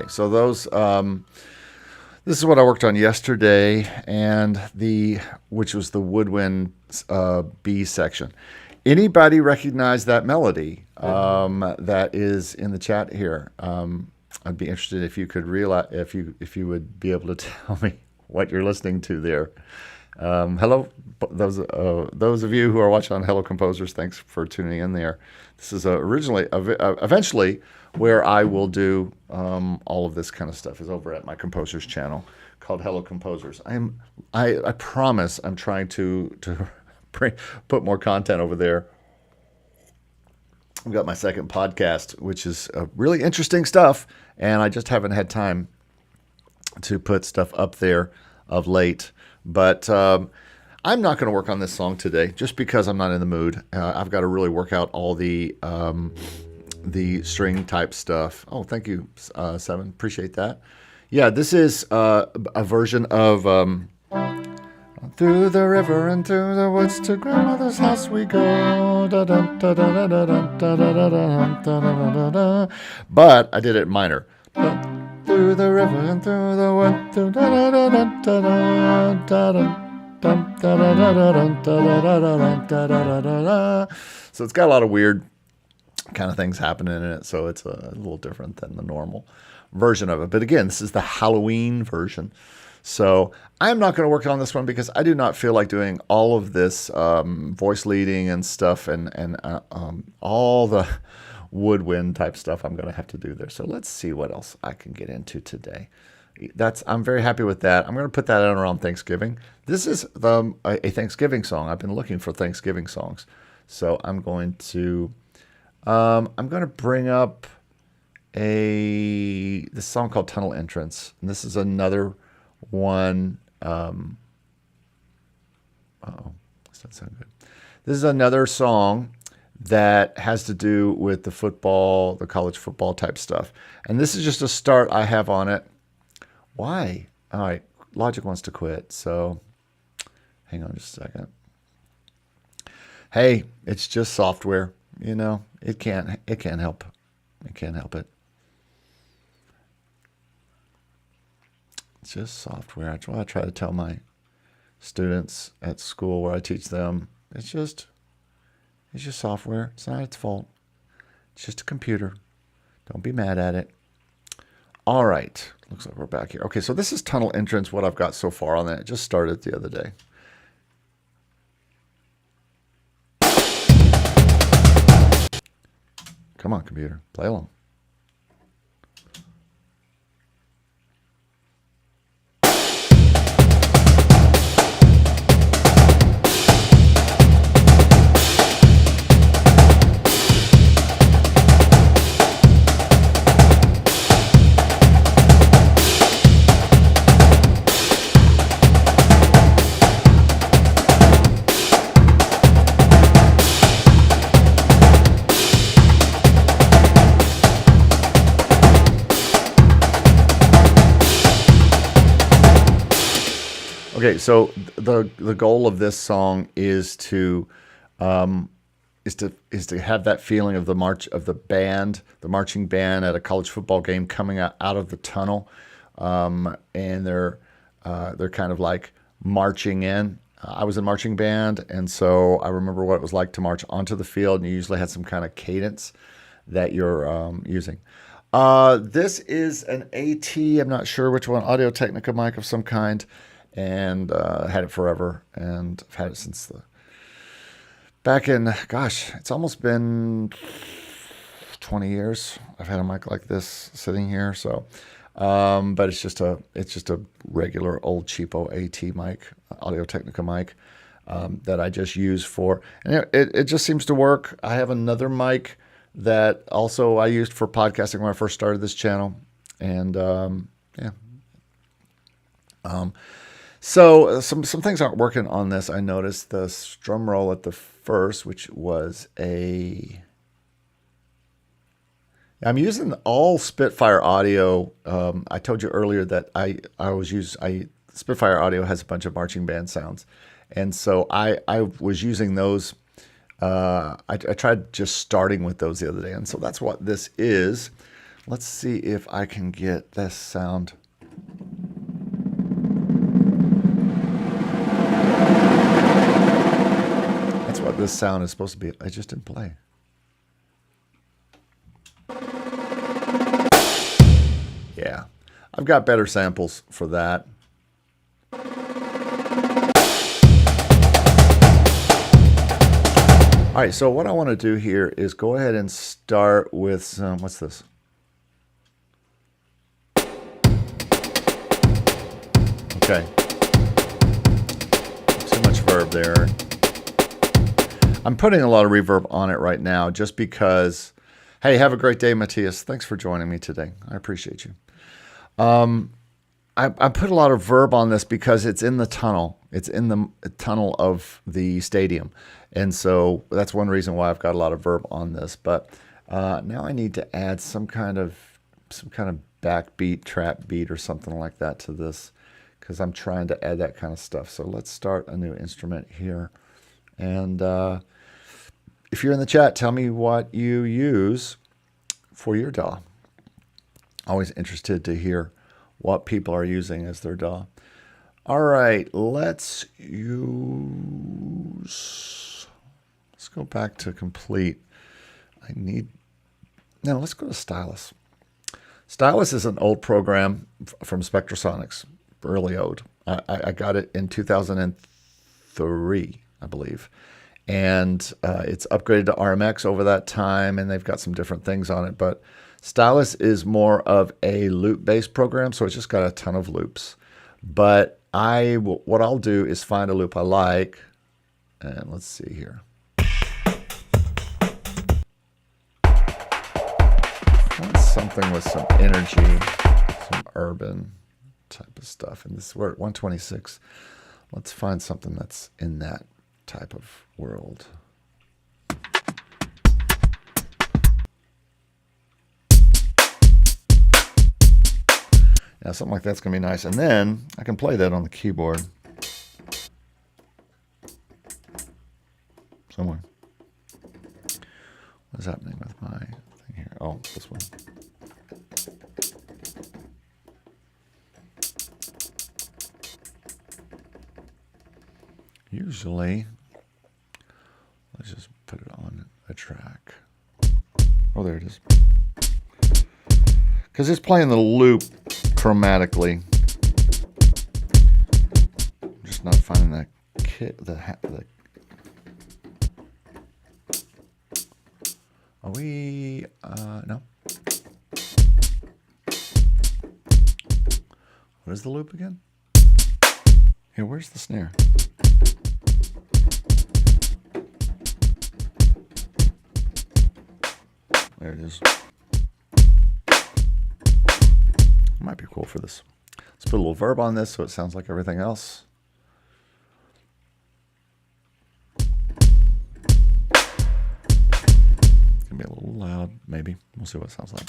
so those, this is what I worked on yesterday, and which was the woodwind B section. Anybody recognize that melody that is in the chat here? I'd be interested if you could realize, if you would be able to tell me what you're listening to there. Hello, those of you who are watching on Hello Composers, thanks for tuning in there. This is eventually where I will do all of this kind of stuff is over at my Composers channel called Hello Composers. I promise I'm trying to put more content over there. I've got my second podcast, which is really interesting stuff, and I just haven't had time to put stuff up there of late. But I'm not going to work on this song today just because I'm not in the mood. I've got to really work out all the string type stuff. Oh, thank you, Seven. Appreciate that. Yeah, this is a version of through the river and through the woods to grandmother's house we go. But I did it minor. Through the river and through the woods. So it's got a lot of weird kind of things happening in it. So it's a little different than the normal version of it. But again, this is the Halloween version. So I'm not going to work on this one because I do not feel like doing all of this voice leading and stuff and all the woodwind type stuff I'm going to have to do there. So let's see what else I can get into today. I'm very happy with that. I'm going to put that in around Thanksgiving. This is a Thanksgiving song. I've been looking for Thanksgiving songs. So I'm going to bring up this song called Tunnel Entrance. And this is another one. Uh-oh, this doesn't sound good. This is another song that has to do with the college football type stuff. And this is just a start I have on it. Why? All right, Logic wants to quit, so hang on just a second. Hey, it's just software, you know. It can't help. It can't help it. It's just software. That's what I try to tell my students at school where I teach them. It's just software. It's not its fault. It's just a computer. Don't be mad at it. All right. Looks like we're back here. Okay, so this is Tunnel Entrance, what I've got so far on that. It just started the other day. Come on, computer. Play along. Okay, so the goal of this song is to have that feeling of the march of the band, the marching band at a college football game coming out of the tunnel, and they're kind of like marching in. I was in marching band, and so I remember what it was like to march onto the field, and you usually had some kind of cadence that you're using. This is an AT, I'm not sure which one, Audio-Technica mic of some kind. And had it forever, and I've had it since back in, gosh, it's almost been 20 years. I've had a mic like this sitting here, so, but it's just a regular old cheapo AT mic, Audio-Technica mic, that I just use for, and it just seems to work. I have another mic that also I used for podcasting when I first started this channel, and yeah. So some things aren't working on this. I noticed the drum roll at the first, which was I'm using all Spitfire audio. I told you earlier that Spitfire audio has a bunch of marching band sounds, and so I was using those. I tried just starting with those the other day, and so that's what this is. Let's see if I can get this sound. That's what this sound is supposed to be. I just didn't play. Yeah, I've got better samples for that. All right, so what I want to do here is go ahead and start with some, what's this? Okay. Too much verb there. I'm putting a lot of reverb on it right now just because, hey, have a great day, Matthias. Thanks for joining me today. I appreciate you. I put a lot of verb on this because it's in the tunnel. It's in the tunnel of the stadium. And so that's one reason why I've got a lot of verb on this. But now I need to add some kind of backbeat, trap beat or something like that to this because I'm trying to add that kind of stuff. So let's start a new instrument here. And if you're in the chat, tell me what you use for your DAW. Always interested to hear what people are using as their DAW. All right, let's go back to complete. Let's go to Stylus. Stylus is an old program from Spectrasonics, early old. I got it in 2003, I believe. And it's upgraded to RMX over that time, and they've got some different things on it. But Stylus is more of a loop-based program, so it's just got a ton of loops. But what I'll do is find a loop I like, and let's see here. Want something with some energy, some urban type of stuff. And this we're at 126. Let's find something that's in that type of world. Yeah, something like that's going to be nice. And then I can play that on the keyboard somewhere. What is happening with my thing here? Oh, this one. Usually, let's just put it on a track. Oh, there it is. Because it's playing the loop chromatically. I'm just not finding that Are we, no. What is the loop again? Here, where's the snare? There it is. Might be cool for this. Let's put a little verb on this so it sounds like everything else. It's gonna be a little loud, maybe. We'll see what it sounds like.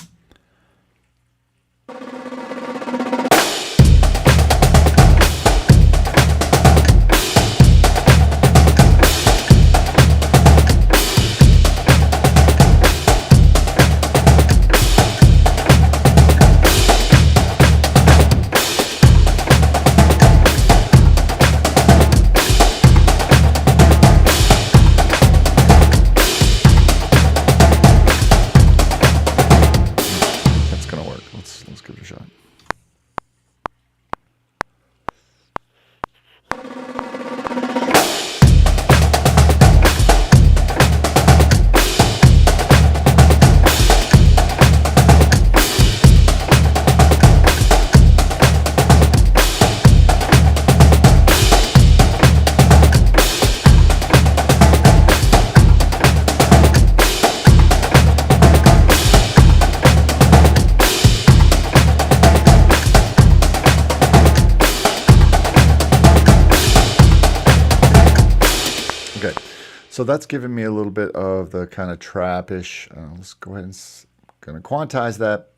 So that's giving me a little bit of the kind of trap-ish. Let's go ahead and gonna quantize that.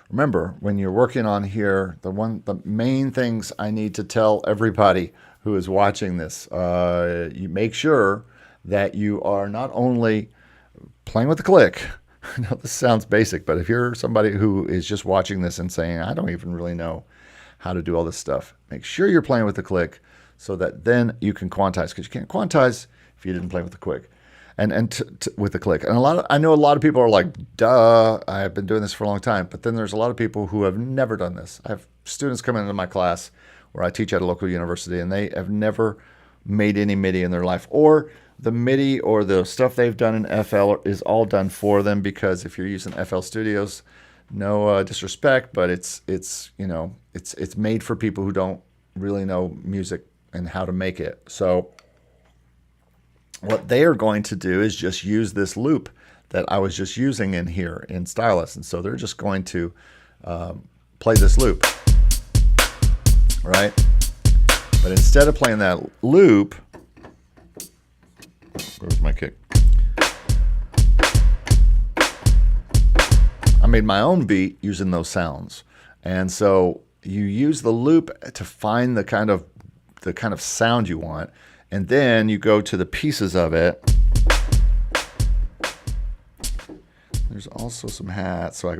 Remember, when you're working on here, the main things I need to tell everybody who is watching this, you make sure that you are not only playing with the click, Now, this sounds basic, but if you're somebody who is just watching this and saying, I don't even really know how to do all this stuff, make sure you're playing with the click so that then you can quantize, because you can't quantize if you didn't play with the click. With the click. And I know a lot of people are like, duh, I've been doing this for a long time. But then there's a lot of people who have never done this. I have students come into my class where I teach at a local university, and they have never made any MIDI in their life, or the MIDI or the stuff they've done in FL is all done for them, because if you're using FL Studios, no disrespect, but it's made for people who don't really know music and how to make it. So what they are going to do is just use this loop that I was just using in here in Stylus. And so they're just going to play this loop, right? But instead of playing that loop, where's my kick? I made my own beat using those sounds. And so you use the loop to find the kind of sound you want. And then you go to the pieces of it. There's also some hats, so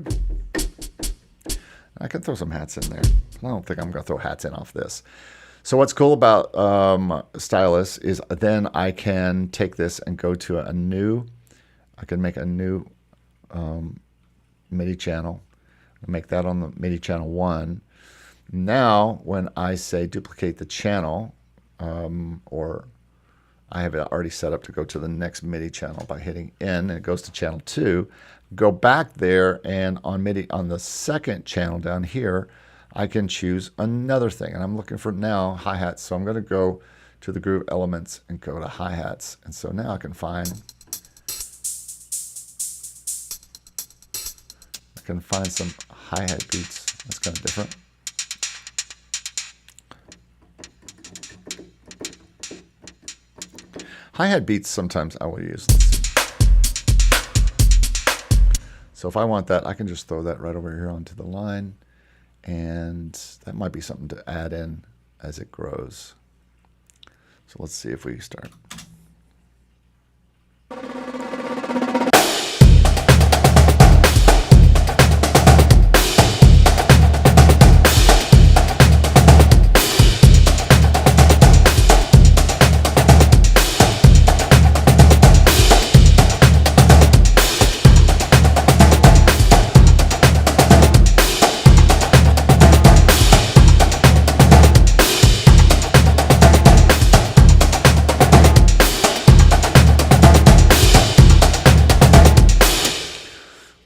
I can throw some hats in there. I don't think I'm going to throw hats in off this. So what's cool about Stylus is then I can take this and go to I can make a new MIDI channel, make that on the MIDI channel 1. Now, when I say duplicate the channel, or I have it already set up to go to the next MIDI channel by hitting N, and it goes to channel 2. Go back there, and on MIDI on the second channel down here, I can choose another thing. And I'm looking for now hi-hats. So I'm going to go to the groove elements and go to hi-hats. And so now I can find some hi-hat beats. That's kind of different. Hi-hat beats sometimes I will use. Let's see. So if I want that, I can just throw that right over here onto the line. And that might be something to add in as it grows. So let's see if we start.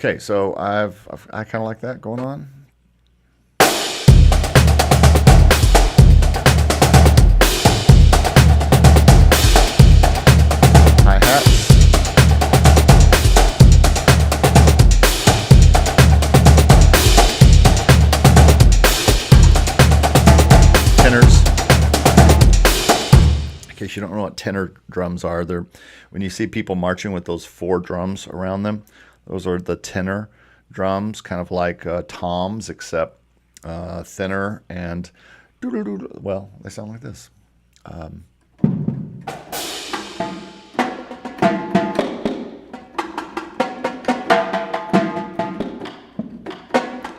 Okay, so I kind of like that going on. Hi-hats. Tenors. In case you don't know what tenor drums are, they're when you see people marching with those 4 drums around them. Those are the tenor drums, kind of like toms, except thinner and well, they sound like this.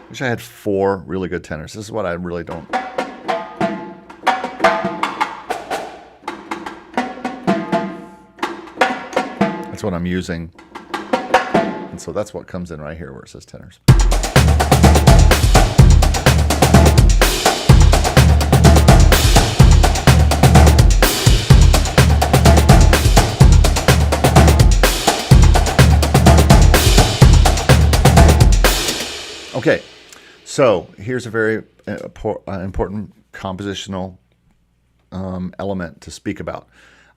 Wish I had 4 really good tenors. This is what I really don't. That's what I'm using. And so that's what comes in right here where it says tenors. Okay, so here's a very important compositional element to speak about.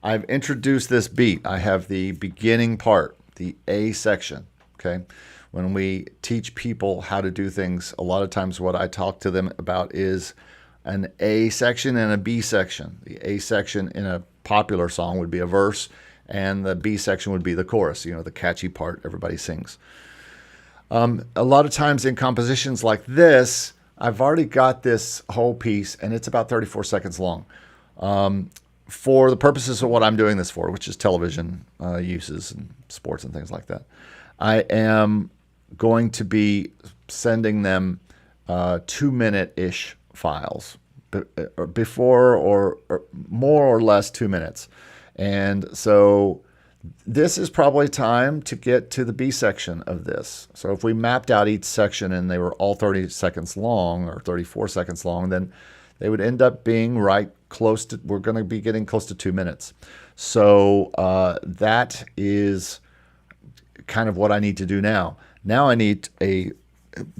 I've introduced this beat. I have the beginning part, the A section. Okay, when we teach people how to do things, a lot of times what I talk to them about is an A section and a B section. The A section in a popular song would be a verse, and the B section would be the chorus, the catchy part everybody sings. A lot of times in compositions like this, I've already got this whole piece, and it's about 34 seconds long. For the purposes of what I'm doing this for, which is television uses and sports and things like that. I am going to be sending them 2-minute-ish files, before or more or less 2 minutes. And so this is probably time to get to the B section of this. So if we mapped out each section and they were all 30 seconds long or 34 seconds long, then they would end up being right close to, we're going to be getting close to 2 minutes. So that is kind of what I need to do now. Now I need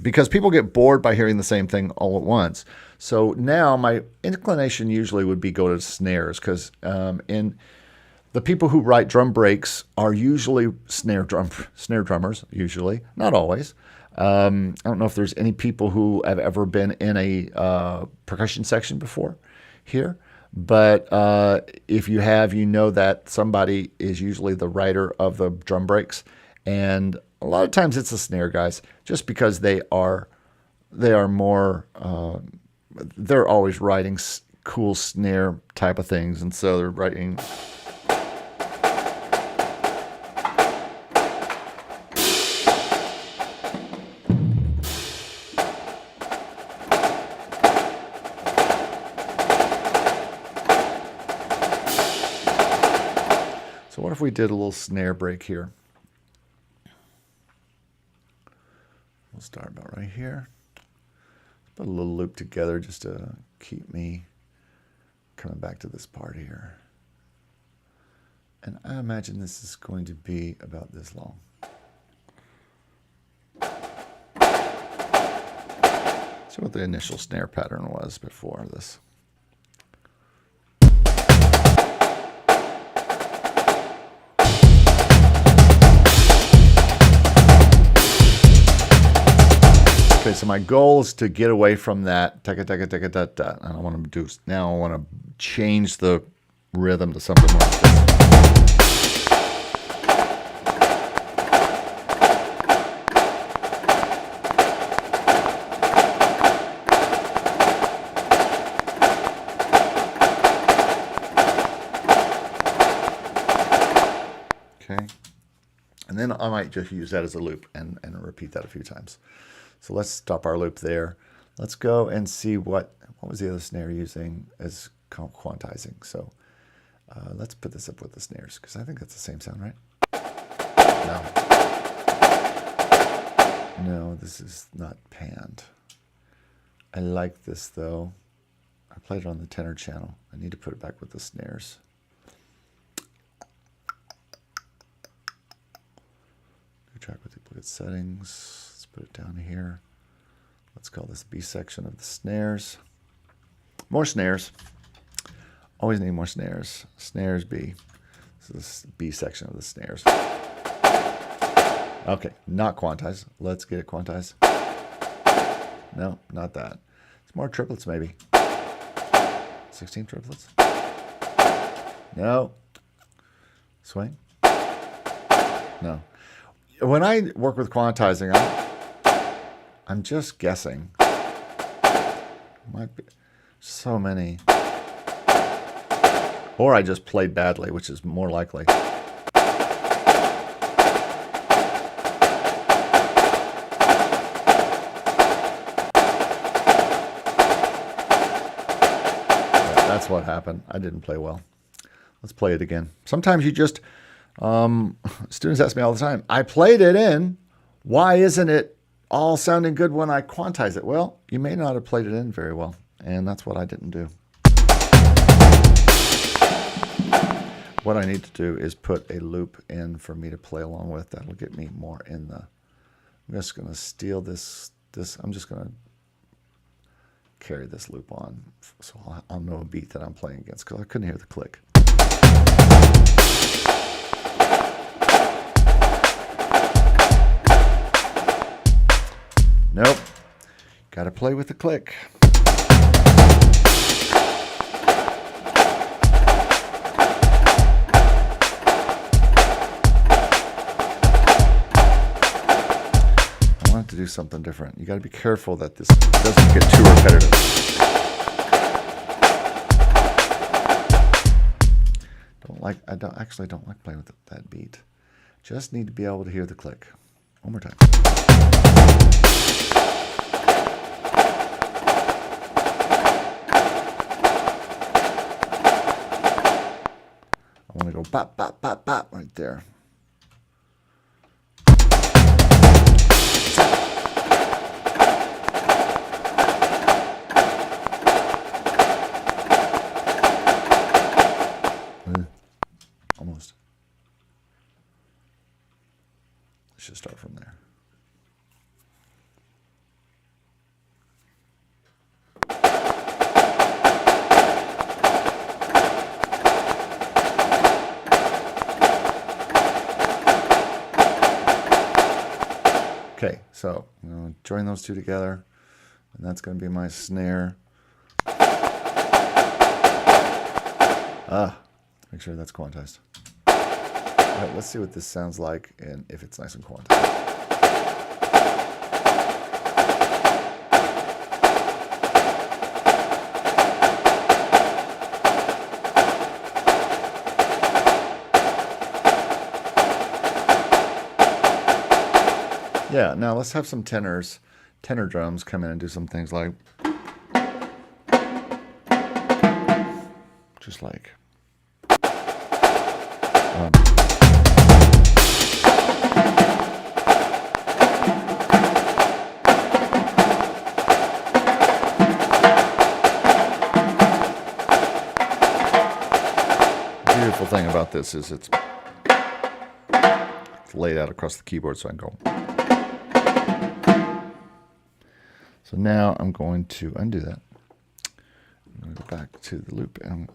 because people get bored by hearing the same thing all at once. So now my inclination usually would be go to snares, because the people who write drum breaks are usually snare drummers, usually, not always. I don't know if there's any people who have ever been in a percussion section before here, but if you have, you know that somebody is usually the writer of the drum breaks, and a lot of times it's the snare guys, just because they are more, they're always writing cool snare type of things, and so they're writing. So what if we did a little snare break here? We'll start about right here. Put a little loop together just to keep me coming back to this part here. And I imagine this is going to be about this long. See what the initial snare pattern was before this. Okay, so my goal is to get away from that taka taka taka da da. I don't want to do now. I want to change the rhythm to something more like this. Okay, and then I might just use that as a loop and repeat that a few times. So let's stop our loop there. Let's go and see what was the other snare using as quantizing. So let's put this up with the snares, because I think that's the same sound, right? No, this is not panned. I like this though. I played it on the tenor channel. I need to put it back with the snares. New track with duplicate settings. Put it down here. Let's call this B section of the snares. More snares. Always need more snares. Snares B. So this is B section of the snares. Okay, not quantized. Let's get it quantized. No, not that. It's more triplets maybe. 16 triplets. No. Swing. No. When I work with quantizing, I'm just guessing. Might be so many. Or I just played badly, which is more likely. Yeah, that's what happened. I didn't play well. Let's play it again. Sometimes you just, students ask me all the time, I played it in. Why isn't it all sounding good when I quantize it? Well, you may not have played it in very well, and that's what I didn't do. What I need to do is put a loop in for me to play along with. That'll get me more in the, I'm just going to steal this, I'm just going to carry this loop on so I'll know a beat that I'm playing against, because I couldn't hear the click. Nope. Got to play with the click. I wanted to do something different. You got to be careful that this doesn't get too repetitive. I actually don't like playing with that beat. Just need to be able to hear the click. One more time. I want to go bop, bop, bop, bop right there. Almost. Let's just start from there. Okay, so I'm going to join those two together, and that's going to be my snare. Make sure that's quantized. All right, let's see what this sounds like and if it's nice and quantized. Yeah, now let's have some tenor drums come in and do some things like, just like. The beautiful thing about this is it's laid out across the keyboard, so I can go. So now I'm going to undo that. I'm going to go back to the loop and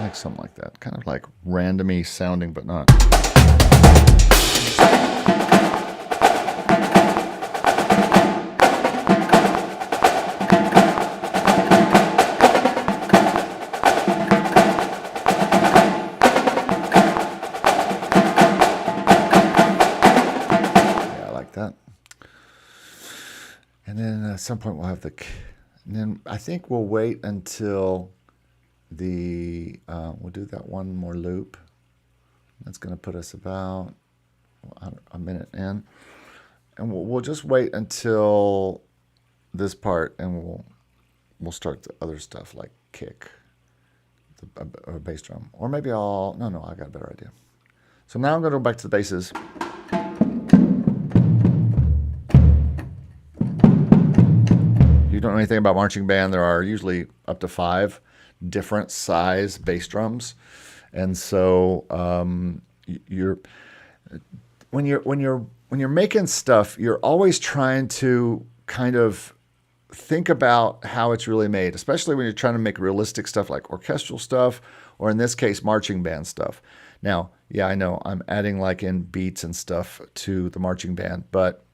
like something like that, kind of like randomy sounding, but not. And then at some point we'll have the, and then I think we'll wait until the, we'll do that one more loop. That's going to put us about a minute in. And we'll just wait until this part, and we'll start the other stuff like kick or bass drum. Or maybe no, I got a better idea. So now I'm going to go back to the basses. You don't know anything about marching band, there are usually up to 5 different size bass drums, and so when you're making stuff, you're always trying to kind of think about how it's really made, especially when you're trying to make realistic stuff like orchestral stuff, or in this case, marching band stuff. Now, yeah, I know I'm adding like in beats and stuff to the marching band, but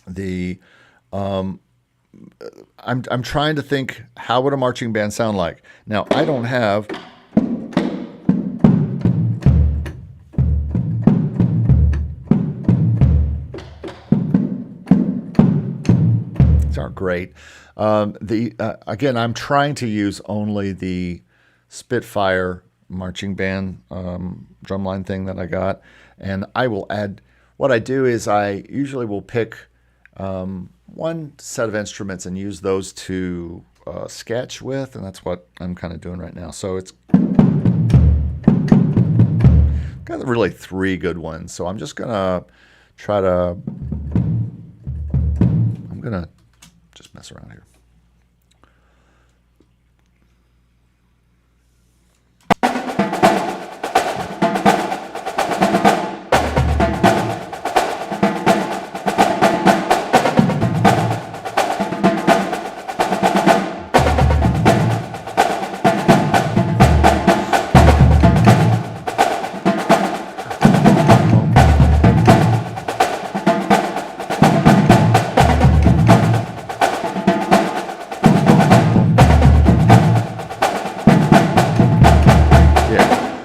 the I'm trying to think, how would a marching band sound like? Now, I don't have these aren't great. Again, I'm trying to use only the Spitfire marching band drumline thing that I got, and I will add. What I do is I usually will pick one set of instruments and use those to sketch with, and that's what I'm kind of doing right now. So it's got really 3 good ones. So I'm just gonna try to, I'm gonna just mess around here.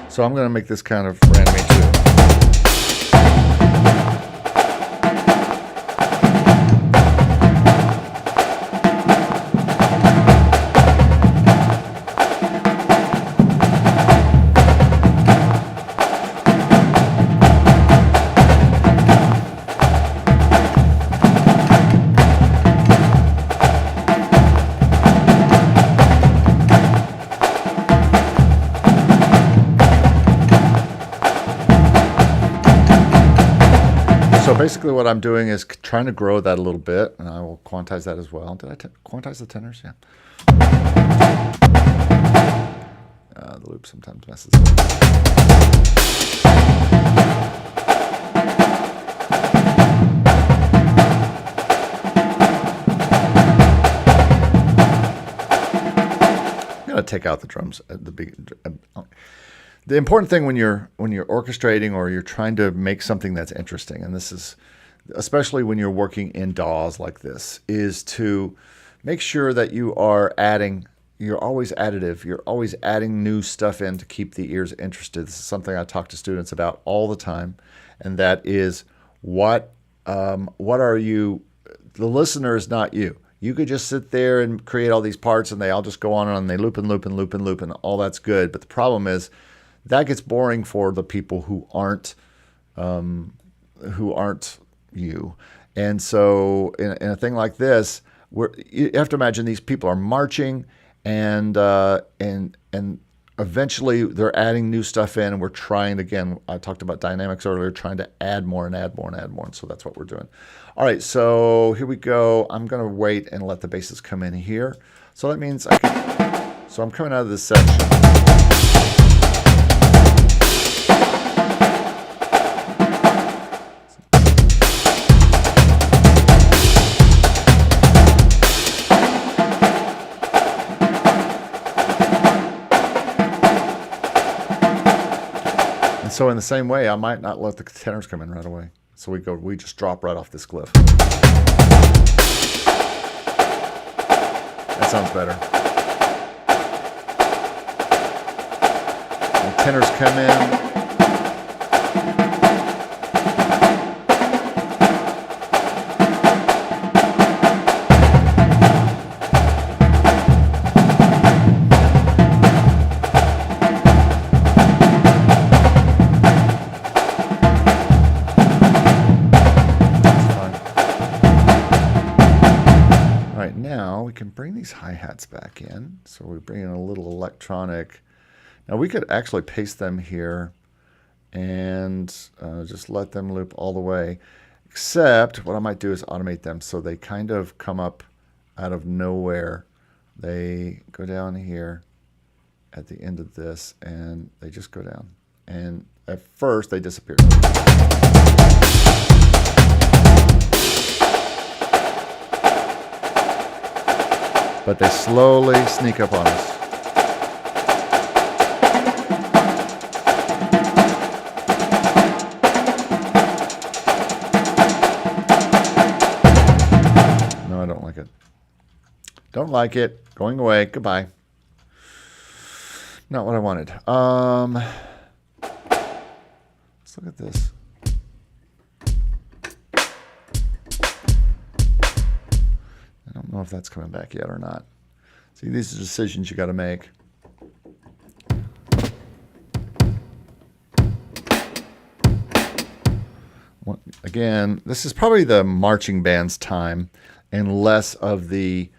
So I'm going to make this kind of randomly too. basically what I'm doing is trying to grow that a little bit, and I will quantize that as well. Did I quantize the tenors? Yeah. The loop sometimes messes up. I'm gonna take out the drums at the beginning. The important thing when you're orchestrating or you're trying to make something that's interesting, and this is especially when you're working in DAWs like this, is to make sure that you're always additive. You're always adding new stuff in to keep the ears interested. This is something I talk to students about all the time, and that is what are you? The listener is not you. You could just sit there and create all these parts, and they all just go on and they loop and loop and loop and loop, and all that's good. But the problem is that gets boring for the people who aren't you. And so in a thing like this, you have to imagine these people are marching, and eventually they're adding new stuff in, and we're trying, again, I talked about dynamics earlier, trying to add more and add more and add more. And so that's what we're doing. All right, so here we go. I'm going to wait and let the basses come in here. So that means so I'm coming out of this section. So in the same way, I might not let the tenors come in right away. So we just drop right off this glyph. That sounds better. The tenors come in. Can bring these hi-hats back in. So we bring in a little electronic. Now we could actually paste them here and just let them loop all the way. Except what I might do is automate them so they kind of come up out of nowhere. They go down here at the end of this and they just go down. And at first they disappear. But they slowly sneak up on us. No, I don't like it. Don't like it. Going away. Goodbye. Not what I wanted. Let's look at this. I don't know if that's coming back yet or not. See, these are decisions you got to make. Again, this is probably the marching band's time and less of the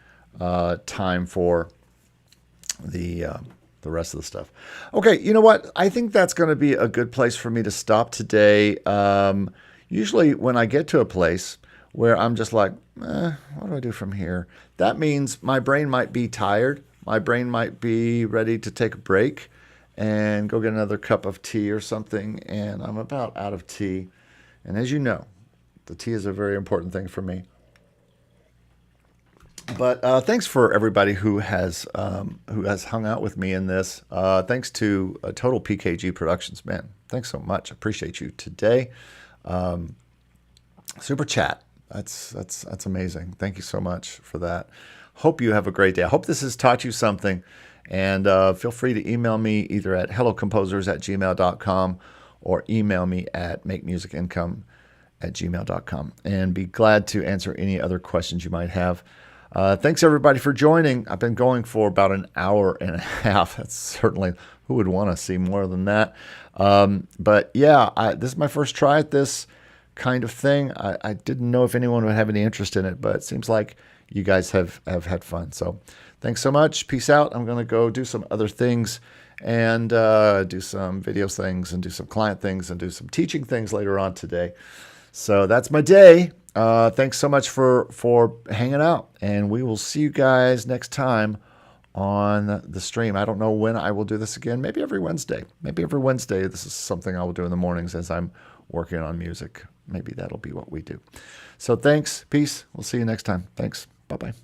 time for the rest of the stuff. Okay, you know what? I think that's going to be a good place for me to stop today. Usually when I get to a place where I'm just like, what do I do from here? That means my brain might be tired. My brain might be ready to take a break and go get another cup of tea or something, and I'm about out of tea. And as you know, the tea is a very important thing for me. But thanks for everybody who has hung out with me in this. Thanks to Total PKG Productions, man. Thanks so much. Appreciate you today. Super chat. That's amazing. Thank you so much for that. Hope you have a great day. I hope this has taught you something. And feel free to email me either at hellocomposers@gmail.com or email me at makemusicincome@gmail.com. And be glad to answer any other questions you might have. Thanks everybody for joining. I've been going for about an hour and a half. That's certainly, who would want to see more than that? But yeah, this is my first try at this kind of thing. I didn't know if anyone would have any interest in it, but it seems like you guys have had fun. So thanks so much. Peace out. I'm going to go do some other things and do some video things and do some client things and do some teaching things later on today. So that's my day. Thanks so much for hanging out, and we will see you guys next time on the stream. I don't know when I will do this again. Maybe every Wednesday. Maybe every Wednesday. This is something I will do in the mornings as I'm working on music. Maybe that'll be what we do. So thanks. Peace. We'll see you next time. Thanks. Bye-bye.